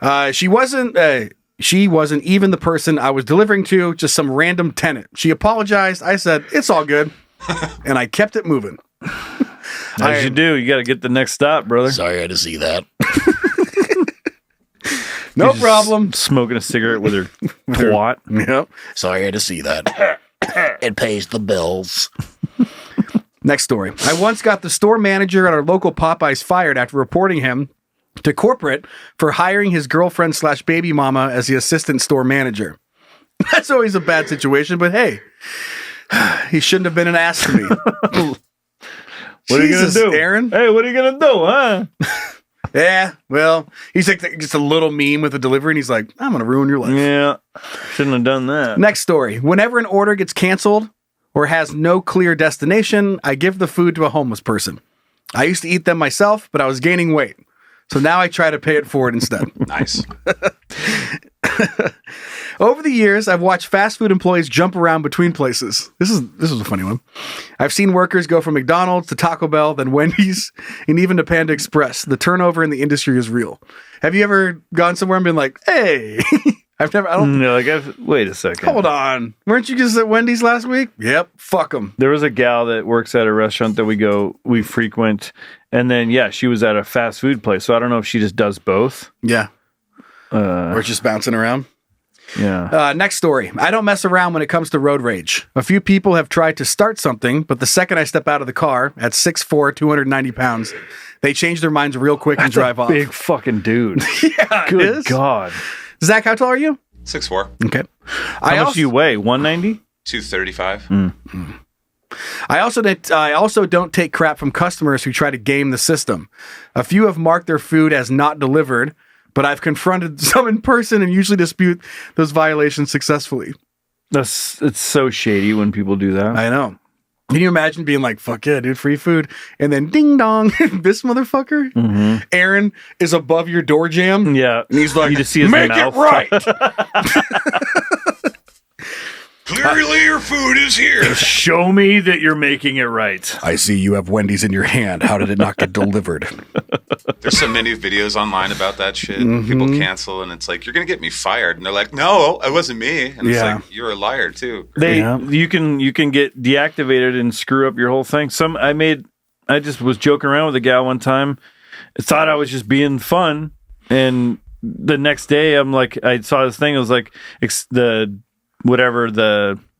yeah! She wasn't even the person I was delivering to, just some random tenant. She apologized. I said, it's all good. And I kept it moving. As you do. You got to get the next stop, brother. Sorry I had to see that. No problem. Smoking a cigarette with her twat. Yep. Sorry I had to see that. It pays the bills. Next story. I once got the store manager at our local Popeyes fired after reporting him to corporate for hiring his girlfriend / baby mama as the assistant store manager. That's always a bad situation, but hey, he shouldn't have been an ass to me. What are you going to do? Aaron? Hey, what are you going to do, huh? Yeah, well, he's like just a little meme with a delivery, and he's like, I'm going to ruin your life. Yeah, shouldn't have done that. Next story. Whenever an order gets canceled or has no clear destination, I give the food to a homeless person. I used to eat them myself, but I was gaining weight. So now I try to pay it forward instead. Nice. Over the years, I've watched fast food employees jump around between places. This is a funny one. I've seen workers go from McDonald's to Taco Bell, then Wendy's, and even to Panda Express. The turnover in the industry is real. Have you ever gone somewhere and been like, hey, wait a second. Hold on. Weren't you just at Wendy's last week? Yep. Fuck them. There was a gal that works at a restaurant that we frequent. And then, she was at a fast food place. So I don't know if she just does both. Yeah. Or just bouncing around. Yeah. Next story. I don't mess around when it comes to road rage. A few people have tried to start something, but the second I step out of the car at 6'4", 290 pounds, they change their minds real quick and drive off. Big fucking dude. Yeah, Good God. Zach, how tall are you? 6'4". Okay. How much do you weigh? 190? 235. I also don't take crap from customers who try to game the system. A few have marked their food as not delivered, but I've confronted some in person and usually dispute those violations successfully. It's so shady when people do that. I know. Can you imagine being like, fuck yeah, dude, free food. And then ding dong, this motherfucker, Aaron, is above your door jamb. Yeah. And he's like, you just see his make mouth. it right. Clearly your food is here. Show me that you're making it right. I see you have Wendy's in your hand. How did it not get delivered? There's so many videos online about that shit. People cancel, and it's like, you're going to get me fired. And they're like, no, it wasn't me. And it's like, you're a liar, too. You can get deactivated and screw up your whole thing. I just was joking around with a gal one time. I thought I was just being fun. And the next day, I'm like, I saw this thing. It was like the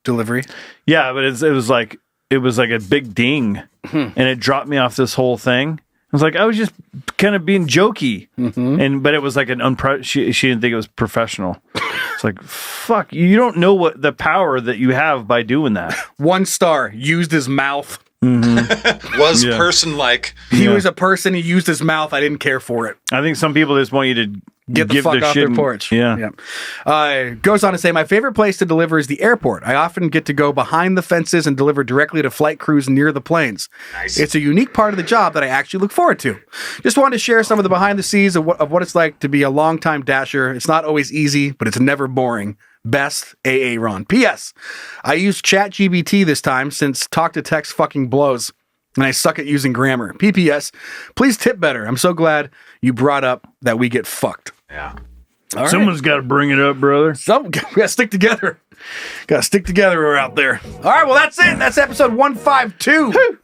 delivery. Yeah, but it was like a big ding, and it dropped me off this whole thing. I was like, I was just kind of being jokey, but it was like she didn't think it was professional. It's like, fuck, you don't know what the power that you have by doing that. 1 star, used his mouth. Person-like. He was a person. He used his mouth. I didn't care for it. I think some people just want you to get the fuck off their porch. Yeah. Goes on to say, my favorite place to deliver is the airport. I often get to go behind the fences and deliver directly to flight crews near the planes. Nice. It's a unique part of the job that I actually look forward to. Just wanted to share some of the behind the scenes of what it's like to be a longtime dasher. It's not always easy, but it's never boring. Best, AA Ron. P.S. I used ChatGPT this time since talk to text fucking blows, and I suck at using grammar. PPS. Please tip better. I'm so glad you brought up that we get fucked. Yeah. Someone's got to bring it up, brother. We gotta stick together. Gotta stick together. We're out there. All right, well, that's it. That's episode 152.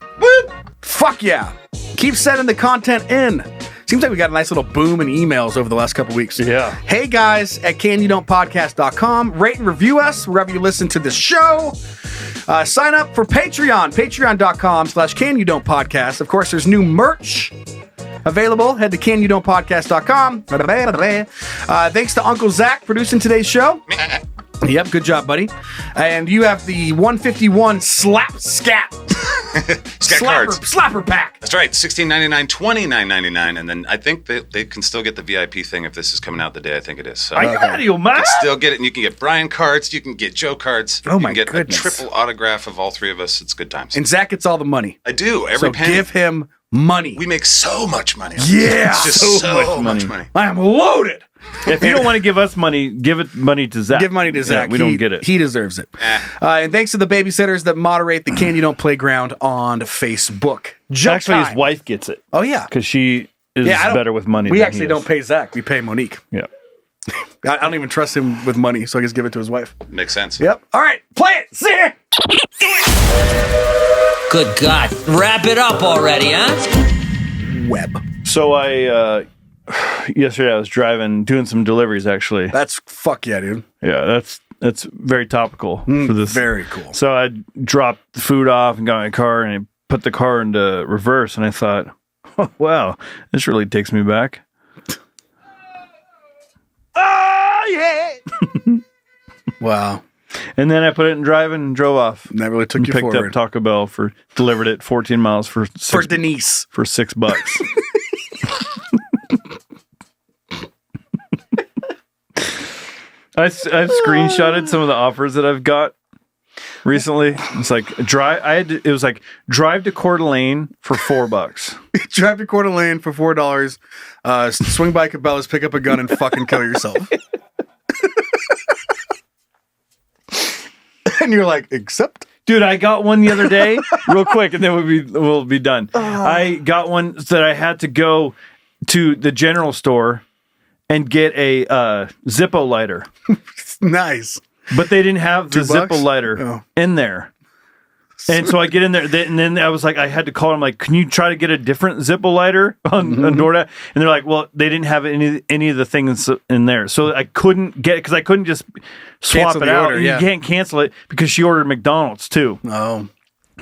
Fuck yeah. Keep sending the content in. Seems like we got a nice little boom in emails over the last couple weeks. Yeah. Hey guys at canyoudontpodcast.com. Rate and review us wherever you listen to this show. Sign up for Patreon. Patreon.com/canyoudontpodcast. Of course, there's new merch available. Head to canyoudontpodcast.com. Thanks to Uncle Zach producing today's show. Yep, good job, buddy. And you have the 151 Slap Scat. Cards. Slapper pack. That's right. $16.99, $29.99. And then I think they can still get the VIP thing if this is coming out the day I think it is. So you out of your mind? You can still get it. And you can get Brian cards. You can get Joe cards. Oh, you my can get goodness. a triple autograph of all 3 of us. It's good times. And Zach gets all the money. I do. Every penny. Give him money. We make so much money. Yeah. It's just so much money. I am loaded. If you don't want to give us money, give it money to Zach. Give money to Zach. Yeah, we don't get it. He deserves it. And thanks to the babysitters that moderate the Can You Don't Playground on Facebook. Actually, his wife gets it. Oh, yeah. Because she is better with money. We actually don't pay Zach. We pay Monique. Yeah. I don't even trust him with money, so I just give it to his wife. Makes sense. Yep. All right. Play it. See ya. Good God. Wrap it up already, huh? Web. So yesterday I was doing some deliveries actually. That's fuck yeah, dude. Yeah, that's very topical for this. Very cool. So I dropped the food off and got my car and I put the car into reverse and I thought, oh, wow, this really takes me back. yeah. Wow. And then I put it in drive and drove off. And that really took you picked forward. up Taco Bell delivered it 14 miles for Denise for $6. I've screenshotted some of the offers that I've got recently. It's like it was like drive to Coeur d'Alene for $4. Drive to Coeur d'Alene for $4. Swing by Cabela's, pick up a gun, and fucking kill yourself. And you're like, except, dude, I got one the other day, real quick, and then we'll be done. I got one that I had to go to the general store and get a Zippo lighter. Nice. But they didn't have the $2? Zippo lighter in there. And so I get in there, and then I was like, I had to call them, like, can you try to get a different Zippo lighter on DoorDash? And they're like, well, they didn't have any of the things in there. So I couldn't get it, because I couldn't just swap Cancel it the out. order, And yeah. you can't cancel it because she ordered McDonald's too. Oh.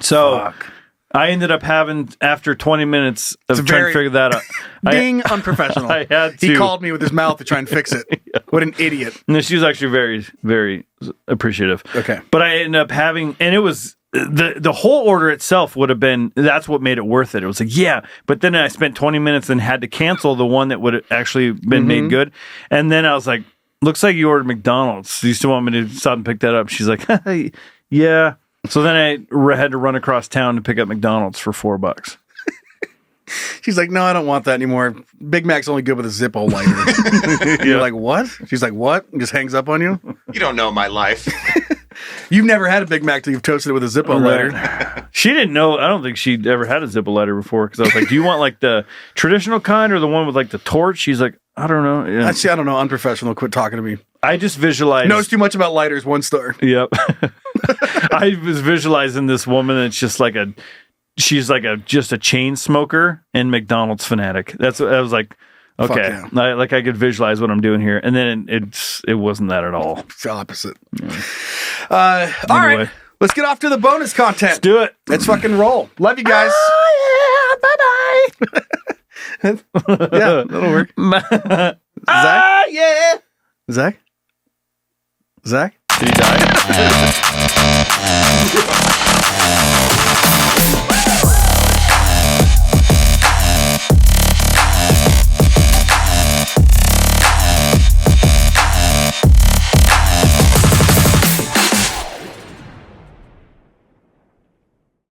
So Fuck. I ended up having, after 20 minutes of trying to figure that out. Being unprofessional. I had to. He called me with his mouth to try and fix it. What an idiot. No, she was actually very, very appreciative. Okay. But I ended up having, and it was, the whole order itself would have been, that's what made it worth it. It was like, yeah, but then I spent 20 minutes and had to cancel the one that would have actually been made good. And then I was like, looks like you ordered McDonald's. Do you still want me to stop and pick that up? She's like, yeah. So then I had to run across town to pick up McDonald's for $4. She's like, no, I don't want that anymore. Big Mac's only good with a Zippo lighter. You're like, what? She's like, what? And just hangs up on you. You don't know my life. You've never had a Big Mac till you've toasted it with a Zippo lighter. She didn't know. I don't think she'd ever had a Zippo lighter before, because I was like, do you want like the traditional kind or the one with like the torch? She's like, I don't know. Yeah. Actually, I don't know. Unprofessional. Quit talking to me. I just visualized. Knows too much about lighters. 1 star. Yep. I was visualizing this woman that's just like she's like just a chain smoker and McDonald's fanatic. That's what I was like. Okay, yeah. I could visualize what I'm doing here, and then it wasn't that at all. It's the opposite. All right, let's get off to the bonus content. Let's do it. Let's fucking roll. Love you guys. Oh, yeah. Bye-bye. Yeah, that'll work. Ah, yeah. Zach? Did he die?